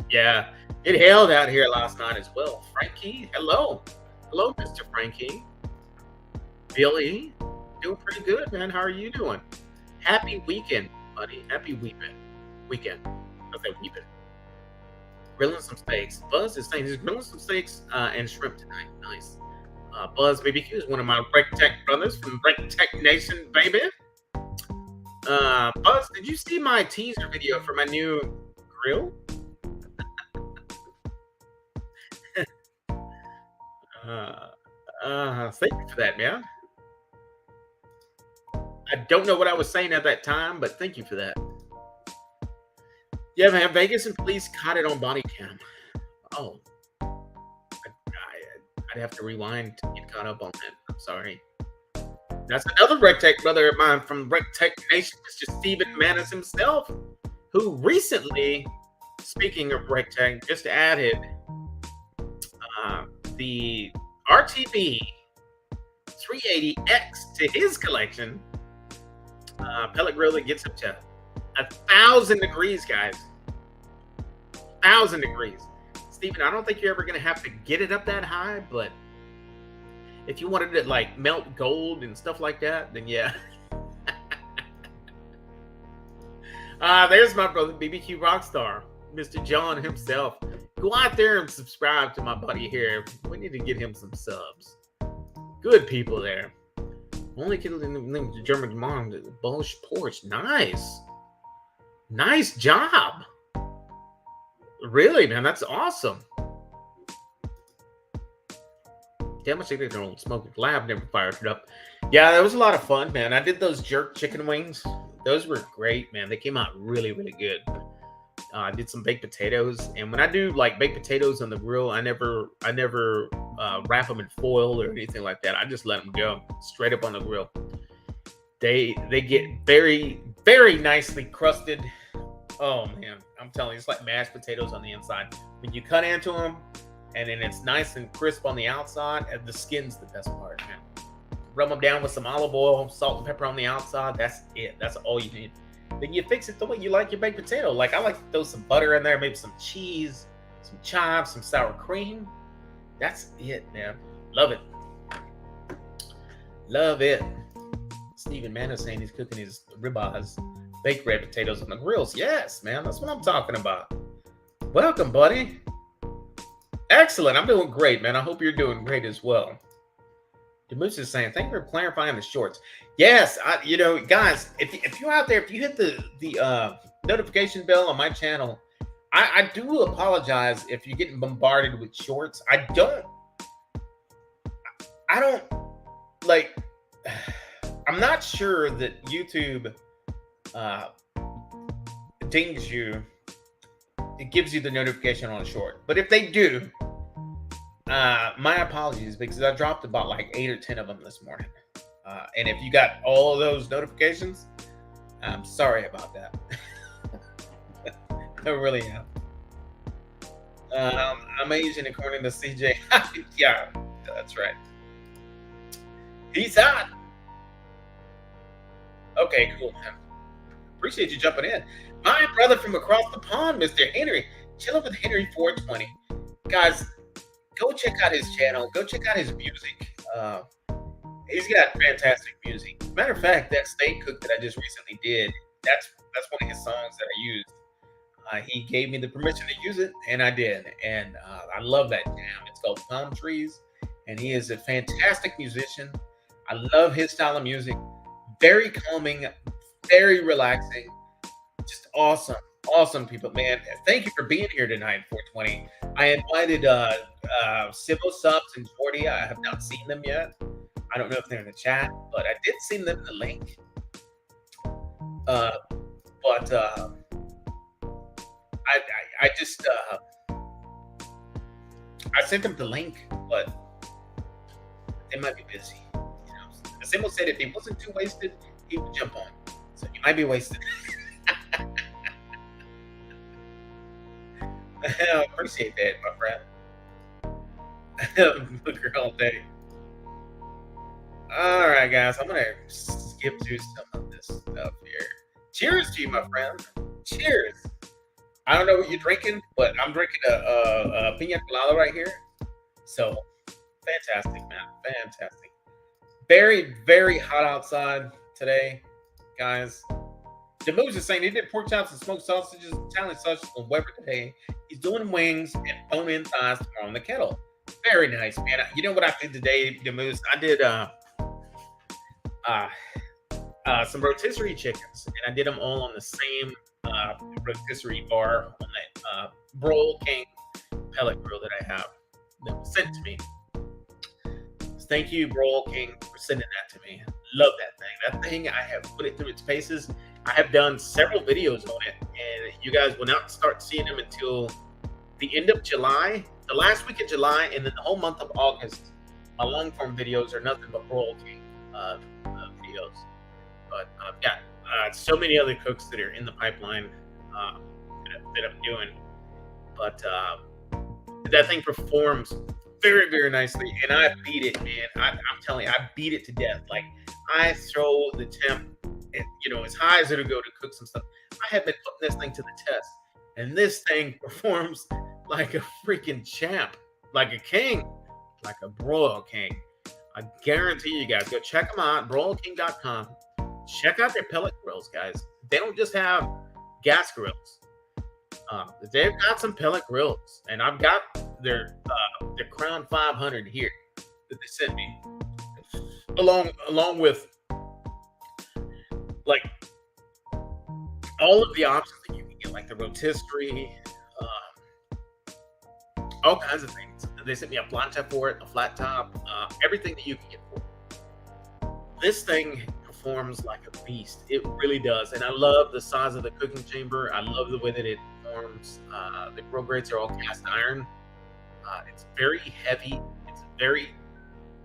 Yeah, it hailed out here last night as well. Frankie, hello, Mr. Frankie. Billy, doing pretty good, man. How are you doing? Happy weekend, buddy. Happy weekend. Okay, weekend. Grilling some steaks. Buzz is saying he's grilling some steaks and shrimp tonight. Nice. Buzz BBQ is one of my Rec Tech brothers from Rec Tech Nation, baby. Buzz, did you see my teaser video for my new grill? Thank you for that, man. I don't know what I was saying at that time, but thank you for that. Yeah, man, Vegas and police caught it on body cam. Oh, I'd have to rewind to get caught up on that. I'm sorry. That's another RegTech brother of mine from RegTech Nation, Mr. Stephen Manis himself, who recently, speaking of RegTech, just added the RTB 380X to his collection. Pellet grill that gets up to 1,000 degrees, guys. 1,000 degrees. Stephen, I don't think you're ever going to have to get it up that high, but if you wanted to like melt gold and stuff like that, then yeah. There's my brother, BBQ Rockstar, Mr. John himself. Go out there and subscribe to my buddy here. We need to get him some subs. Good people there. Only kid in the German mom, the Bosch Porsche. Nice. Nice job. Really, man, that's awesome. Damn, I think they're old smoking lab never fired it up. Yeah, that was a lot of fun, man. I did those jerk chicken wings. Those were great, man. They came out really, really good. I did some baked potatoes, and when I do like baked potatoes on the grill, I never wrap them in foil or anything like that. I just let them go straight up on the grill. They get very, very nicely crusted. Oh man, I'm telling you, it's like mashed potatoes on the inside. When you cut into them, and then it's nice and crisp on the outside, and the skin's the best part, man. Rub them down with some olive oil, salt and pepper on the outside. That's it. That's all you need. Then you fix it the way you like your baked potato. Like I like to throw some butter in there, maybe some cheese, some chives, some sour cream. That's it, man. Love it. Love it. Stephen Mann is saying he's cooking his ribeyes, baked red potatoes on the grills. Yes, man. That's what I'm talking about. Welcome, buddy. Excellent. I'm doing great, man. I hope you're doing great as well. Demoose is saying, thank you for clarifying the shorts. Yes, guys, if you're out there, if you hit the notification bell on my channel, I do apologize if you're getting bombarded with shorts. I don't like. I'm not sure that YouTube dings you. It gives you the notification on a short, but if they do, my apologies, because I dropped about like 8 or 10 of them this morning. And if you got all of those notifications, I'm sorry about that. I really am. I'm Asian according to CJ. Yeah, that's right. He's hot. Okay, cool, man. Appreciate you jumping in. My brother from across the pond, Mr. Henry. Chilling with Henry 420. Guys, go check out his channel. Go check out his music. He's got fantastic music. Matter of fact, that steak cook that I just recently did, that's one of his songs that I used. He gave me the permission to use it, and I did. And I love that jam. It's called Palm Trees, and he is a fantastic musician. I love his style of music. Very calming, very relaxing. Just awesome. Awesome people, man. Thank you for being here tonight, 420. I invited Civil Subs and Jordy. I have not seen them yet. I don't know if they're in the chat, but I did see them in the link. I just I sent them the link, but they might be busy. You know, Civil said if he wasn't too wasted, he would jump on. So he might be wasted. I appreciate that, my friend. Booker all day. All right, guys. I'm gonna skip through some of this stuff here. Cheers to you, my friend. Cheers. I don't know what you're drinking, but I'm drinking a pina colada right here. So fantastic, man. Fantastic. Very, very hot outside today, guys. Demoose is saying he did pork chops and smoked sausages, Italian sausages on Weber today. He's doing wings and bone-in thighs tomorrow in the kettle. Very nice, man. You know what I did today, Demoose? I did some rotisserie chickens, and I did them all on the same rotisserie bar on that Broil King pellet grill that I have that was sent to me. Thank you, Broil King, for sending that to me. love that thing. That thing, I have put it through its paces. I have done several videos on it, and you guys will not start seeing them until the end of July, the last week of July, and then the whole month of August. My long form videos are nothing but royalty videos. But I've got so many other cooks that are in the pipeline uh, that I'm doing. But that thing performs very, very nicely, and I beat it, man. I'm telling you, I beat it to death. Like, I throw the temp, as high as it'll go to cook some stuff. I have been putting this thing to the test, and this thing performs like a freaking champ, like a king, like a broil king. I guarantee you guys, go check them out, broilking.com. Check out their pellet grills, guys. They don't just have gas grills. They've got some pellet grills, and I've got their Crown 500 here that they sent me, along with like all of the options that you can get, like the rotisserie, all kinds of things. They sent me a plancha for it, a flat top, everything that you can get for it. This thing performs like a beast. It really does, and I love the size of the cooking chamber. I love the way that it forms. The grill grates are all cast iron. It's very heavy.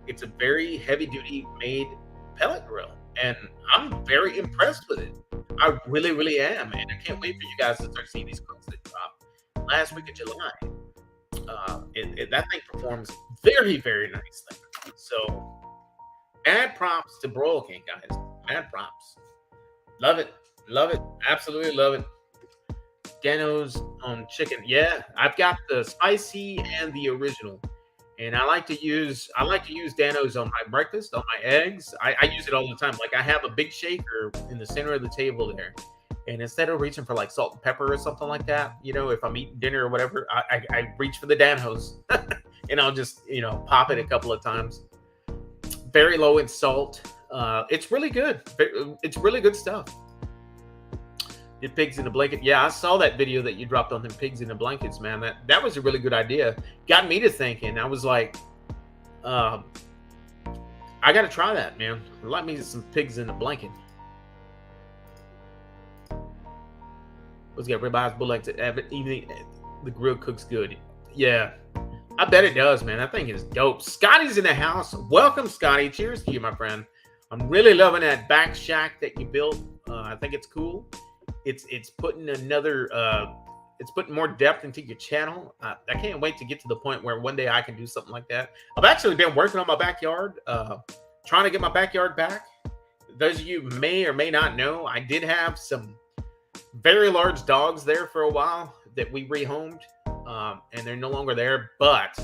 It's a very heavy duty made pellet grill, and I'm very impressed with it. I really, really am, and I can't wait for you guys to start seeing these cooks that drop last week of July. That thing performs very, very nicely. So, mad props to Broil King, guys. Mad props. Love it. Love it. Absolutely love it. Dano's on chicken. Yeah, I've got the spicy and the original. And I like to use Dano's on my breakfast, on my eggs. I use it all the time. Like, I have a big shaker in the center of the table there. And instead of reaching for like salt and pepper or something like that, if I'm eating dinner or whatever, I reach for the Dano's and I'll just, pop it a couple of times. Very low in salt. It's really good. It's really good stuff. The pigs in a blanket. Yeah, I saw that video that you dropped on them pigs in the blankets, man. That was a really good idea. Got me to thinking. I was like, I got to try that, man. Let me get some pigs in a blanket. Let's get ribeyes, bullets. Even the grill cooks good. Yeah, I bet it does, man. That thing is dope. Scotty's in the house. Welcome, Scotty. Cheers to you, my friend. I'm really loving that back shack that you built. I think it's cool. It's putting it's putting more depth into your channel. I can't wait to get to the point where one day I can do something like that. I've actually been working on my backyard, trying to get my backyard back. Those of you may or may not know, I did have some very large dogs there for a while that we rehomed, and they're no longer there, but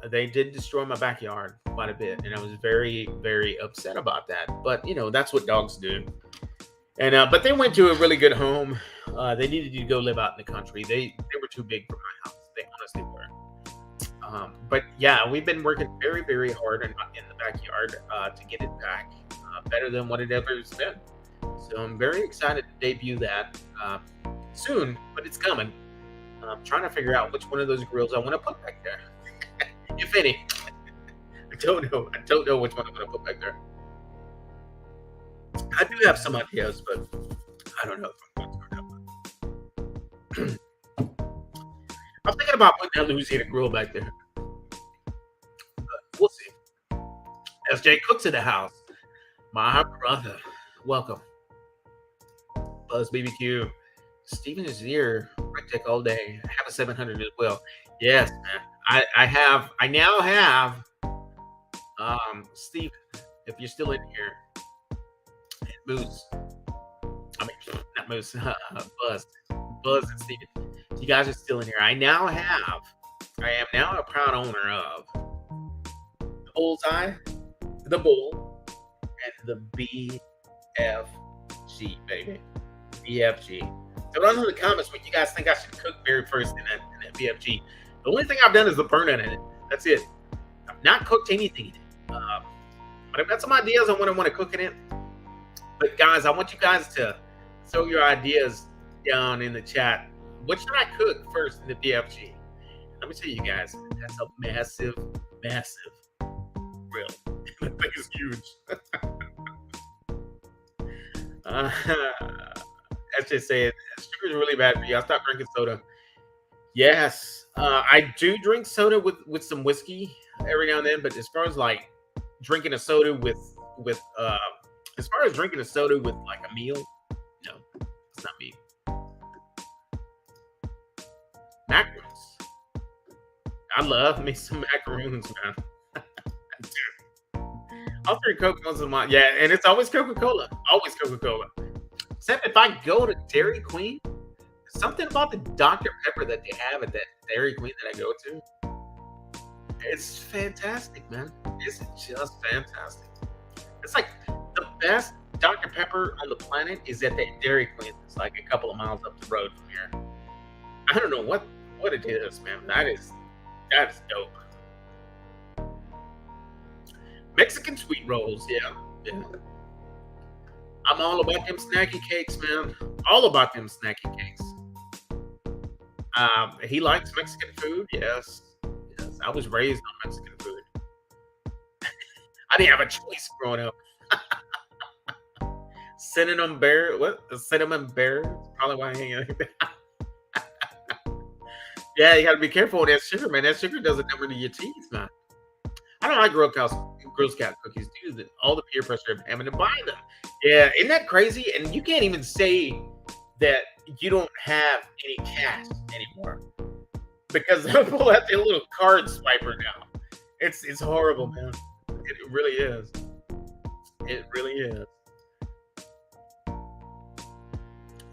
they did destroy my backyard quite a bit, and I was very, very upset about that. But that's what dogs do. And but they went to a really good home. They needed to go live out in the country. They were too big for my house. They honestly were. But yeah, we've been working very, very hard in the backyard to get it back better than what it ever has been. So I'm very excited to debut that soon, but it's coming. I'm trying to figure out which one of those grills I want to put back there, if any. I don't know. I don't know which one I'm going to put back there. I do have some ideas, but I don't know if I'm going to turn out. I'm thinking about putting that Louisiana grill back there. But we'll see. SJ Cooks in the house. My brother. Welcome. Buzz BBQ. Steven is here. Right Tech all day. I have a 700 as well. Yes, man. I now have Steven, if you're still in here. Moose. I mean, not Moose. Buzz. Buzz and Steven. You guys are still in here. I am now a proud owner of the Bullseye, the Bull, and the BFG, baby. BFG. So down in the comments what you guys think I should cook very first in that BFG. The only thing I've done is the burn in it. That's it. I've not cooked anything in it. But I've got some ideas on what I want to cook in it. But guys, I want you guys to throw your ideas down in the chat. What should I cook first in the BFG? Let me tell you guys, that's a massive, massive grill. is huge. Uh, let's just say it. Sugar is really bad for you. I stopped drinking soda. Yes, I do drink soda with some whiskey every now and then. But as far as like drinking a soda with as far as drinking a soda with like a meal, no, it's not me. Macaroons. I love me some macaroons, man. I'll drink Coke once in a while. Yeah, and it's always Coca Cola. Always Coca Cola. Except if I go to Dairy Queen, something about the Dr. Pepper that they have at that Dairy Queen that I go to, it's fantastic, man. It's just fantastic. It's like the best Dr. Pepper on the planet is at that Dairy Queen. It's like a couple of miles up the road from here. I don't know what it is, man. That is dope. Mexican sweet rolls, yeah. I'm all about them snacky cakes, man. All about them snacky cakes. He likes Mexican food, yes. Yes, I was raised on Mexican food. I didn't have a choice growing up. Cinnamon bear, what? A cinnamon bear? Probably why I hang out. Yeah, you gotta be careful with that sugar, man. That sugar does a number to your teeth, man. I don't like Girl Scout cookies, dude. All the peer pressure of having to buy them. Yeah, isn't that crazy? And you can't even say that you don't have any cash anymore because they'll pull out their little card swiper now. It's horrible, man. It really is. It really is.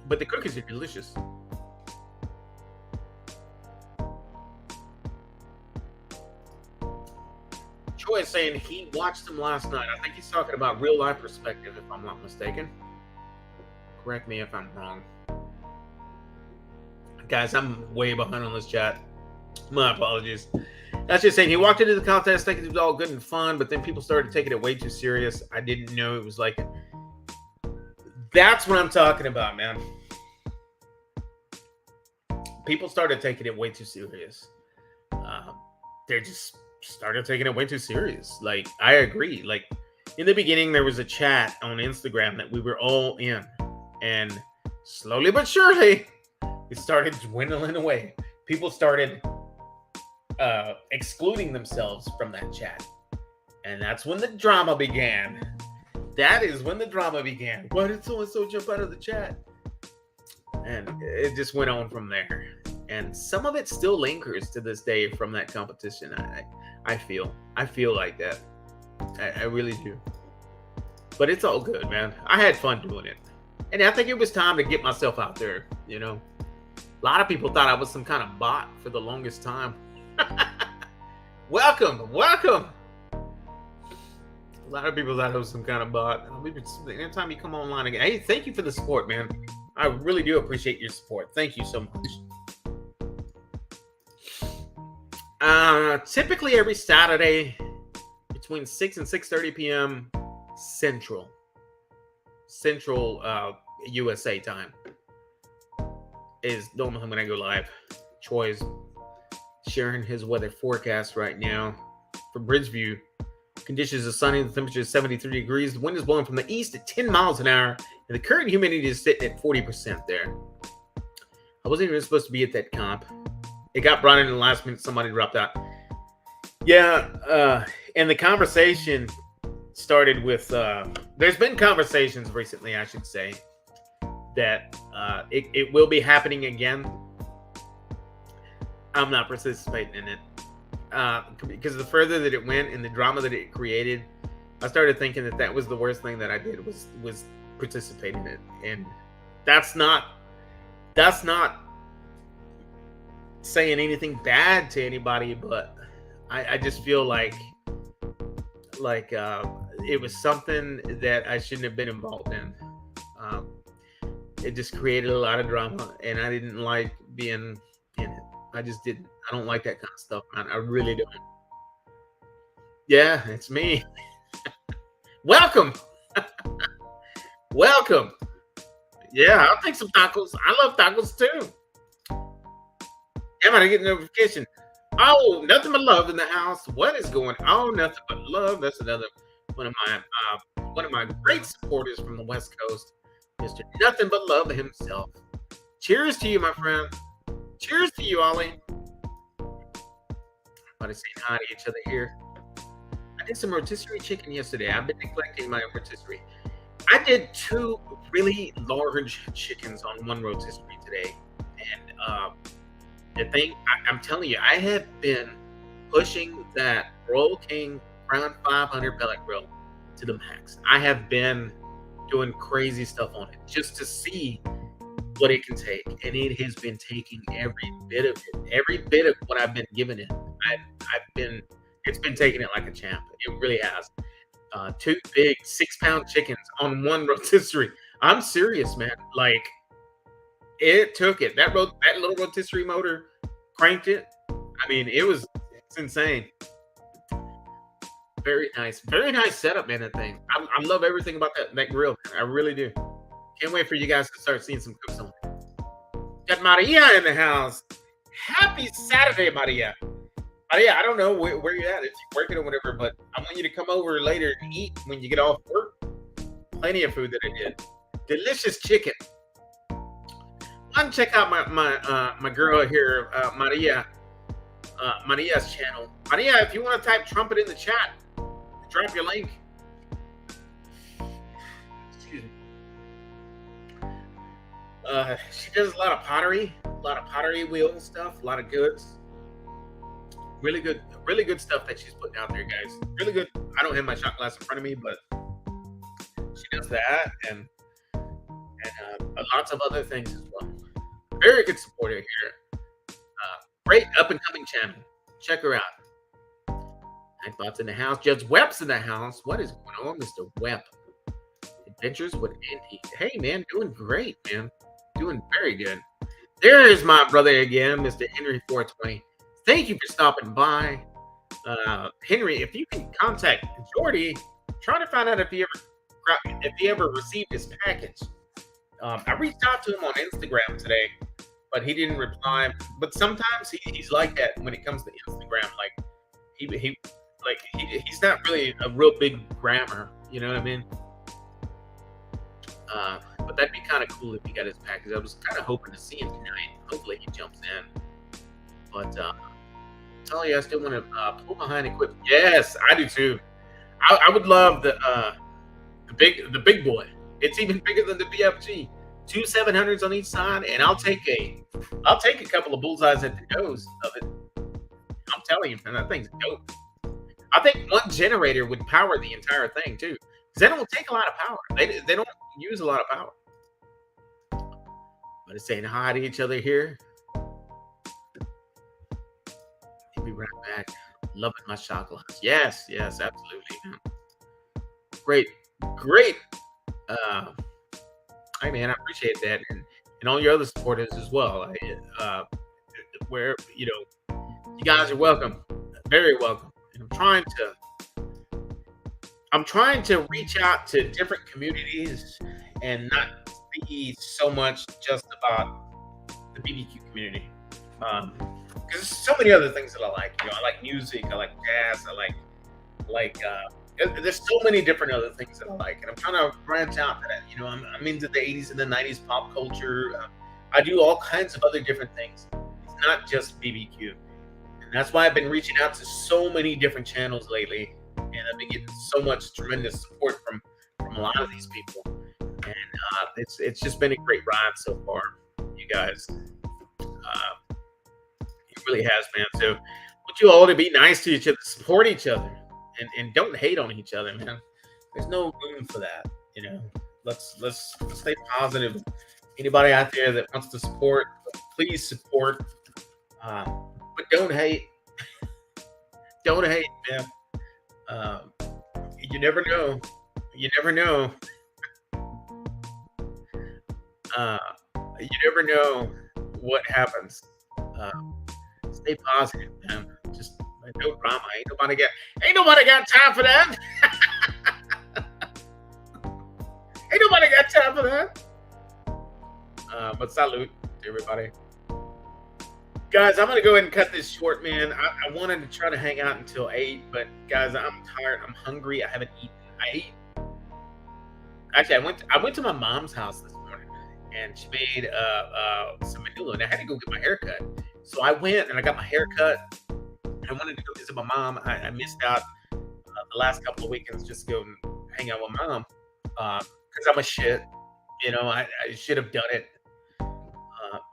But the cookies are delicious. Troy is saying he watched them last night. I think he's talking about real life perspective, if I'm not mistaken. Correct me if I'm wrong. Guys, I'm way behind on this chat. My apologies. That's just saying he walked into the contest thinking it was all good and fun, but then people started taking it way too serious. I didn't know it was like. That's what I'm talking about, man. People started taking it way too serious. They're just started taking it way too serious. Like, I agree. Like, in the beginning, there was a chat on Instagram that we were all in, and slowly but surely, it started dwindling away. People started excluding themselves from that chat, and that's when the drama began. That is when the drama began. Why did so-and-so jump out of the chat? And it just went on from there. And some of it still lingers to this day from that competition. I feel like that. I really do. But it's all good, man. I had fun doing it. And I think it was time to get myself out there, you know. A lot of people thought I was some kind of bot for the longest time. Welcome. A lot of people thought I was some kind of bot. Anytime you come online again. Hey, thank you for the support, man. I really do appreciate your support. Thank you so much. Typically every Saturday between 6 and 6:30 p.m. Central USA time is normally when I go live. Troy's sharing his weather forecast right now for Bridgeview. Conditions are sunny. The temperature is 73 degrees. The wind is blowing from the east at 10 miles an hour, and the current humidity is sitting at 40% there. I wasn't even supposed to be at that comp. It got brought in the last minute. Somebody dropped out. Yeah, and the conversation started with, there's been conversations recently, I should say, that it will be happening again. I'm not participating in it. Because the further that it went and the drama that it created, I started thinking that was the worst thing that I did was participate in it. And that's not saying anything bad to anybody, but I just feel like it was something that I shouldn't have been involved in. It just created a lot of drama, and I didn't like being in it. I just didn't. I don't like that kind of stuff, man. I really don't. Yeah, it's me. Welcome. Welcome. Yeah, I'll take some tacos. I love tacos too. Damn, I get a notification. Oh, nothing but love in the house. What is going on? Oh, nothing but love. That's another one of my great supporters from the West Coast, Mr. Nothing But Love himself. Cheers to you, my friend. Cheers to you, Ollie. Everybody saying hi to each other here. I did some rotisserie chicken yesterday. I've been neglecting my rotisserie. I did 2 really large chickens on one rotisserie today, and the thing I'm telling you, I have been pushing that Royal King Crown 500 pellet grill to the max. I have been doing crazy stuff on it just to see what it can take, and it has been taking every bit of it, every bit of what I've been giving it. It's been taking it like a champ. It really has. 2 big 6-pound chickens on one rotisserie. I'm serious, man. Like, it took it. That little rotisserie motor cranked it. I mean, it's insane. Very nice setup, man. That thing. I love everything about that grill. Man. I really do. Can't wait for you guys to start seeing some cooks on it. Got Maria in the house. Happy Saturday, Maria. Maria, I don't know where you're at, if you're working or whatever, but I want you to come over later and eat when you get off work. Plenty of food that I did. Delicious chicken. Why don't check out my girl here, Maria. Maria's channel. Maria, if you want to type trumpet in the chat, drop your link. Excuse me. She does a lot of pottery wheel stuff, a lot of goods. Really good stuff that she's putting out there, guys. Really good. I don't have my shot glass in front of me, but she does that and lots of other things as well. Very good supporter here. Great up and coming channel. Check her out. Nightbot's in the house. Judge Webb's in the house. What is going on, Mr. Webb? Adventures with Andy. Hey, man, doing great, man. Doing very good. There's my brother again, Mr. Henry 420. Thank you for stopping by. Henry, if you can contact Jordy, try to find out if he ever received his package. I reached out to him on Instagram today, but he didn't reply. But sometimes he's like that when it comes to Instagram. Like he's not really a real big grammar. You know what I mean? But that'd be kind of cool if he got his package. I was kind of hoping to see him tonight. Hopefully he jumps in. But tell you, I still want to pull behind equipment. Yes, I do too. I would love the big boy. It's even bigger than the BFG. 2 700s on each side, and I'll take a couple of bullseyes at the nose of it. I'm telling you, man, that thing's dope. I think one generator would power the entire thing too, because they don't take a lot of power. They don't use a lot of power. But it's saying hi to each other here. We'll be right back. Loving my shot glass. Yes, absolutely. Great. Hey man, I appreciate that, and all your other supporters as well. Where you guys are welcome, very welcome. And I'm trying to reach out to different communities and not be so much just about the BBQ community. Because there's so many other things that I like. I like music, I like jazz, I like there's so many different other things that I like, and I'm trying to branch out to that. I'm into the 80s and the 90s pop culture. I do all kinds of other different things. It's not just BBQ, and that's why I've been reaching out to so many different channels lately, and I've been getting so much tremendous support from a lot of these people, and it's just been a great ride so far, you guys. It really has, man. So, I want you all to be nice to each other, support each other. And don't hate on each other, man. There's no room for that. Let's stay positive. Anybody out there that wants to support, please support. But don't hate. Don't hate, man. You never know. You never know. You never know what happens. Stay positive, man. Just no drama. Ain't nobody got time for that. Ain't nobody got time for that. But salute to everybody. Guys, I'm going to go ahead and cut this short, man. I wanted to try to hang out until 8, but guys, I'm tired. I'm hungry. I haven't eaten I actually I went to my mom's house this morning, and she made some menudo, and I had to go get my hair cut. So I went and I got my hair cut. I wanted to go visit my mom. I missed out the last couple of weekends just to go and hang out with mom because I'm a shit. I should have done it,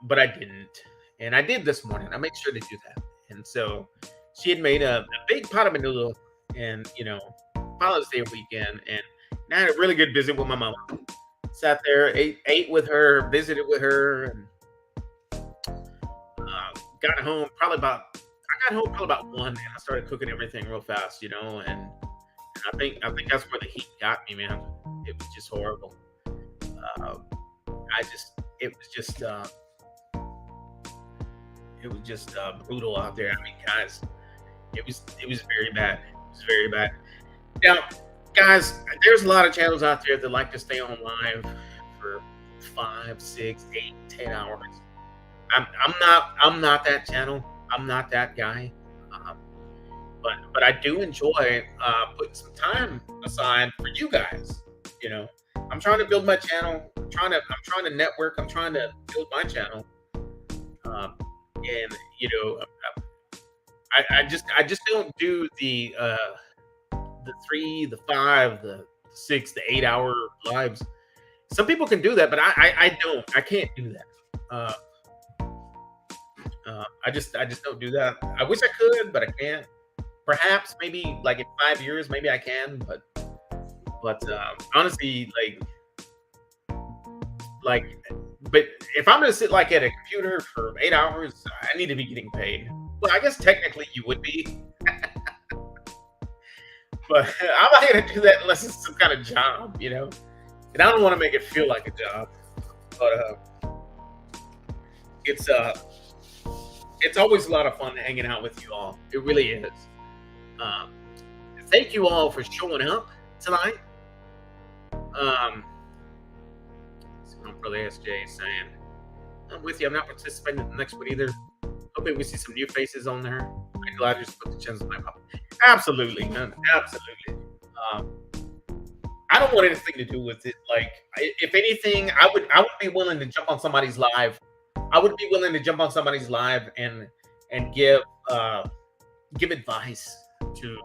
but I didn't. And I did this morning. I made sure to do that. And so she had made a big pot of menudo and, Father's Day weekend. And I had a really good visit with my mom. Sat there, ate with her, visited with her, and got home probably about, I got home probably about 1 and I started cooking everything real fast, and I think that's where the heat got me, man. It was just horrible. Uh, it was just, brutal out there. I mean, guys, it was very bad. It was very bad. Now, guys, there's a lot of channels out there that like to stay on live for 5, 6, 8, 10 hours. I'm not that channel. I'm not that guy. Um, but I do enjoy putting some time aside for you guys. You know, I'm trying to build my channel. I'm trying to network. I'm trying to build my channel. Um, and I just don't do the 3, the 5, the 6, the 8 hour lives. Some people can do that, but I don't. I can't do that. Uh, I just don't do that. I wish I could, but I can't. Perhaps maybe like in 5 years, maybe I can. But honestly, like, but if I'm gonna sit like at a computer for 8 hours, I need to be getting paid. Well, I guess technically you would be, but I'm not gonna do that unless it's some kind of job. And I don't want to make it feel like a job. But it's it's always a lot of fun hanging out with you all. It really is. Um, Thank you all for showing up tonight. Um, so my brother SJ is saying, I'm with you. I'm not participating in the next one either. Hoping we see some new faces on there. I'm glad you just put the chance on my pop. Absolutely, man. Absolutely. Um, I don't want anything to do with it. Like, if anything, I would be willing to jump on somebody's live. I would be willing to jump on somebody's live and give advice to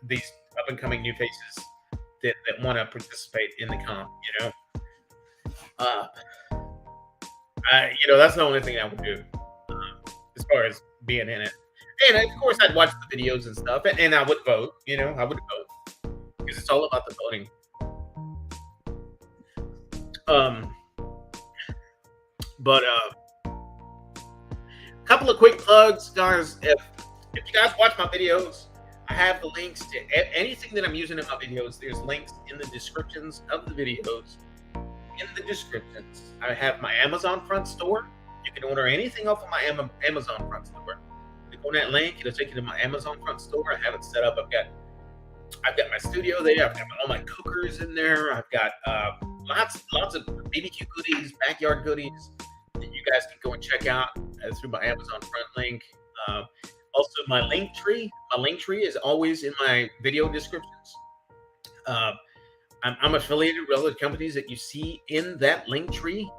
these up and coming new faces that want to participate in the comp. Uh, that's the only thing I would do as far as being in it. And of course, I'd watch the videos and stuff, and I would vote. I would vote because it's all about the voting. But a couple of quick plugs, guys. If you guys watch my videos, I have the links to anything that I'm using in my videos. There's links in the descriptions of the videos. In the descriptions, I have my Amazon front store. You can order anything off of my Amazon front store. Click on that link, it'll take you to my Amazon front store. I have it set up. I've got my studio there. I've got all my cookers in there. I've got lots of BBQ goodies, backyard goodies that you guys can go and check out through my Amazon front link. Also, my link tree. My link tree is always in my video descriptions. I'm affiliated with other companies that you see in that link tree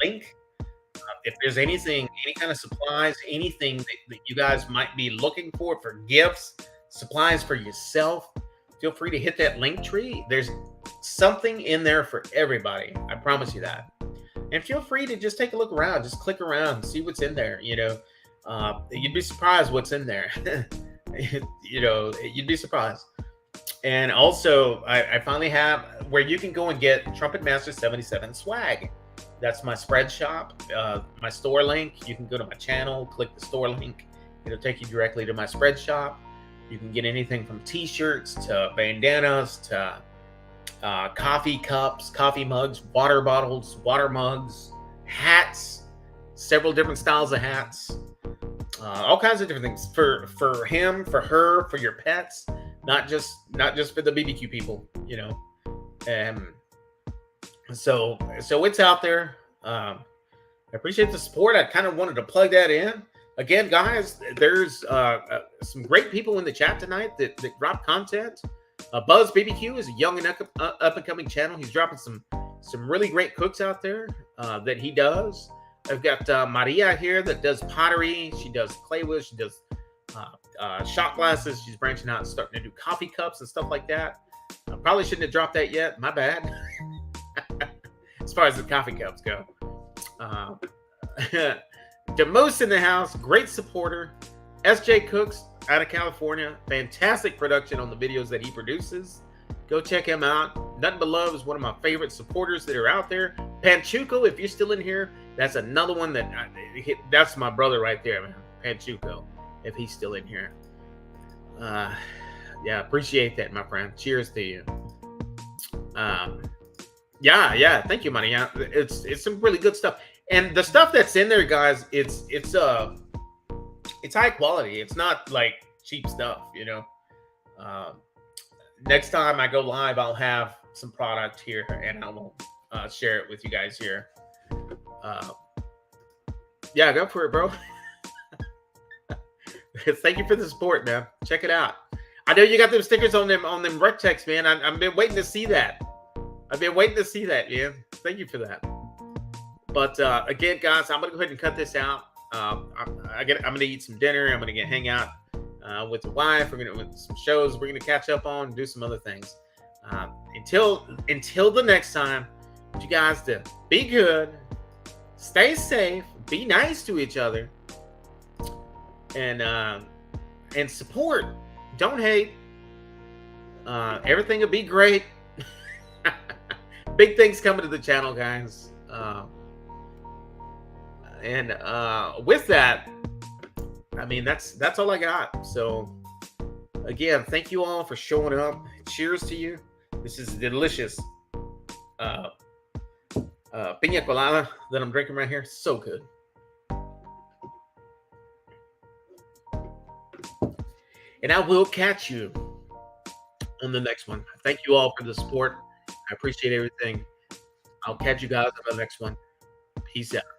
link. If there's any kind of supplies, anything that you guys might be looking for gifts, supplies for yourself, feel free to hit that link tree. There's something in there for everybody. I promise you that. And feel free to just take a look around. Just click around, see what's in there. You'd be surprised what's in there. You'd be surprised. And also, I finally have where you can go and get Trumpetmaster77 swag. That's my spread shop, my store link. You can go to my channel, click the store link. It'll take you directly to my spread shop. You can get anything from t-shirts to bandanas to coffee cups, coffee mugs, water bottles, water mugs, hats, several different styles of hats, all kinds of different things for him, for her, for your pets, not just for the BBQ people, So it's out there. I appreciate the support. I kind of wanted to plug that in. Again, guys, there's some great people in the chat tonight that drop content. Buzz BBQ is a young and up and coming channel. He's dropping some really great cooks out there that he does. I've got Maria here that does pottery. She does clay wood. She does shot glasses. She's branching out and starting to do coffee cups and stuff like that. I probably shouldn't have dropped that yet. My bad. As far as the coffee cups go. Demoose in the house, great supporter. SJ Cooks out of California, fantastic production on the videos that he produces. Go check him out. Nothing But Love is one of my favorite supporters that are out there. Panchuco, if you're still in here, that's another one that's my brother right there, man. Panchuco, if he's still in here. Yeah, appreciate that, my friend. Cheers to you. Yeah, thank you, money. Yeah, it's some really good stuff. And the stuff that's in there, guys, it's high quality. It's not like cheap stuff, you know. Next time I go live, I'll have some product here and I will share it with you guys here. Yeah, go for it, bro. Thank you for the support, man. Check it out. I know you got them stickers on them rec checks, man. I've been waiting to see that. I've been waiting to see that, man. Thank you for that. But again, guys, I'm gonna go ahead and cut this out. I'm gonna eat some dinner. I'm gonna hang out with the wife. We're gonna with some shows. We're gonna catch up on, do some other things. Until the next time, I want you guys to be good, stay safe, be nice to each other, and support. Don't hate. Everything will be great. Big things coming to the channel, guys. And with that, I mean, that's all I got. So again, thank you all for showing up. Cheers to you. This is delicious piña colada that I'm drinking right here. So good. And I will catch you on the next one. Thank you all for the support. I appreciate everything. I'll catch you guys on the next one. Peace out.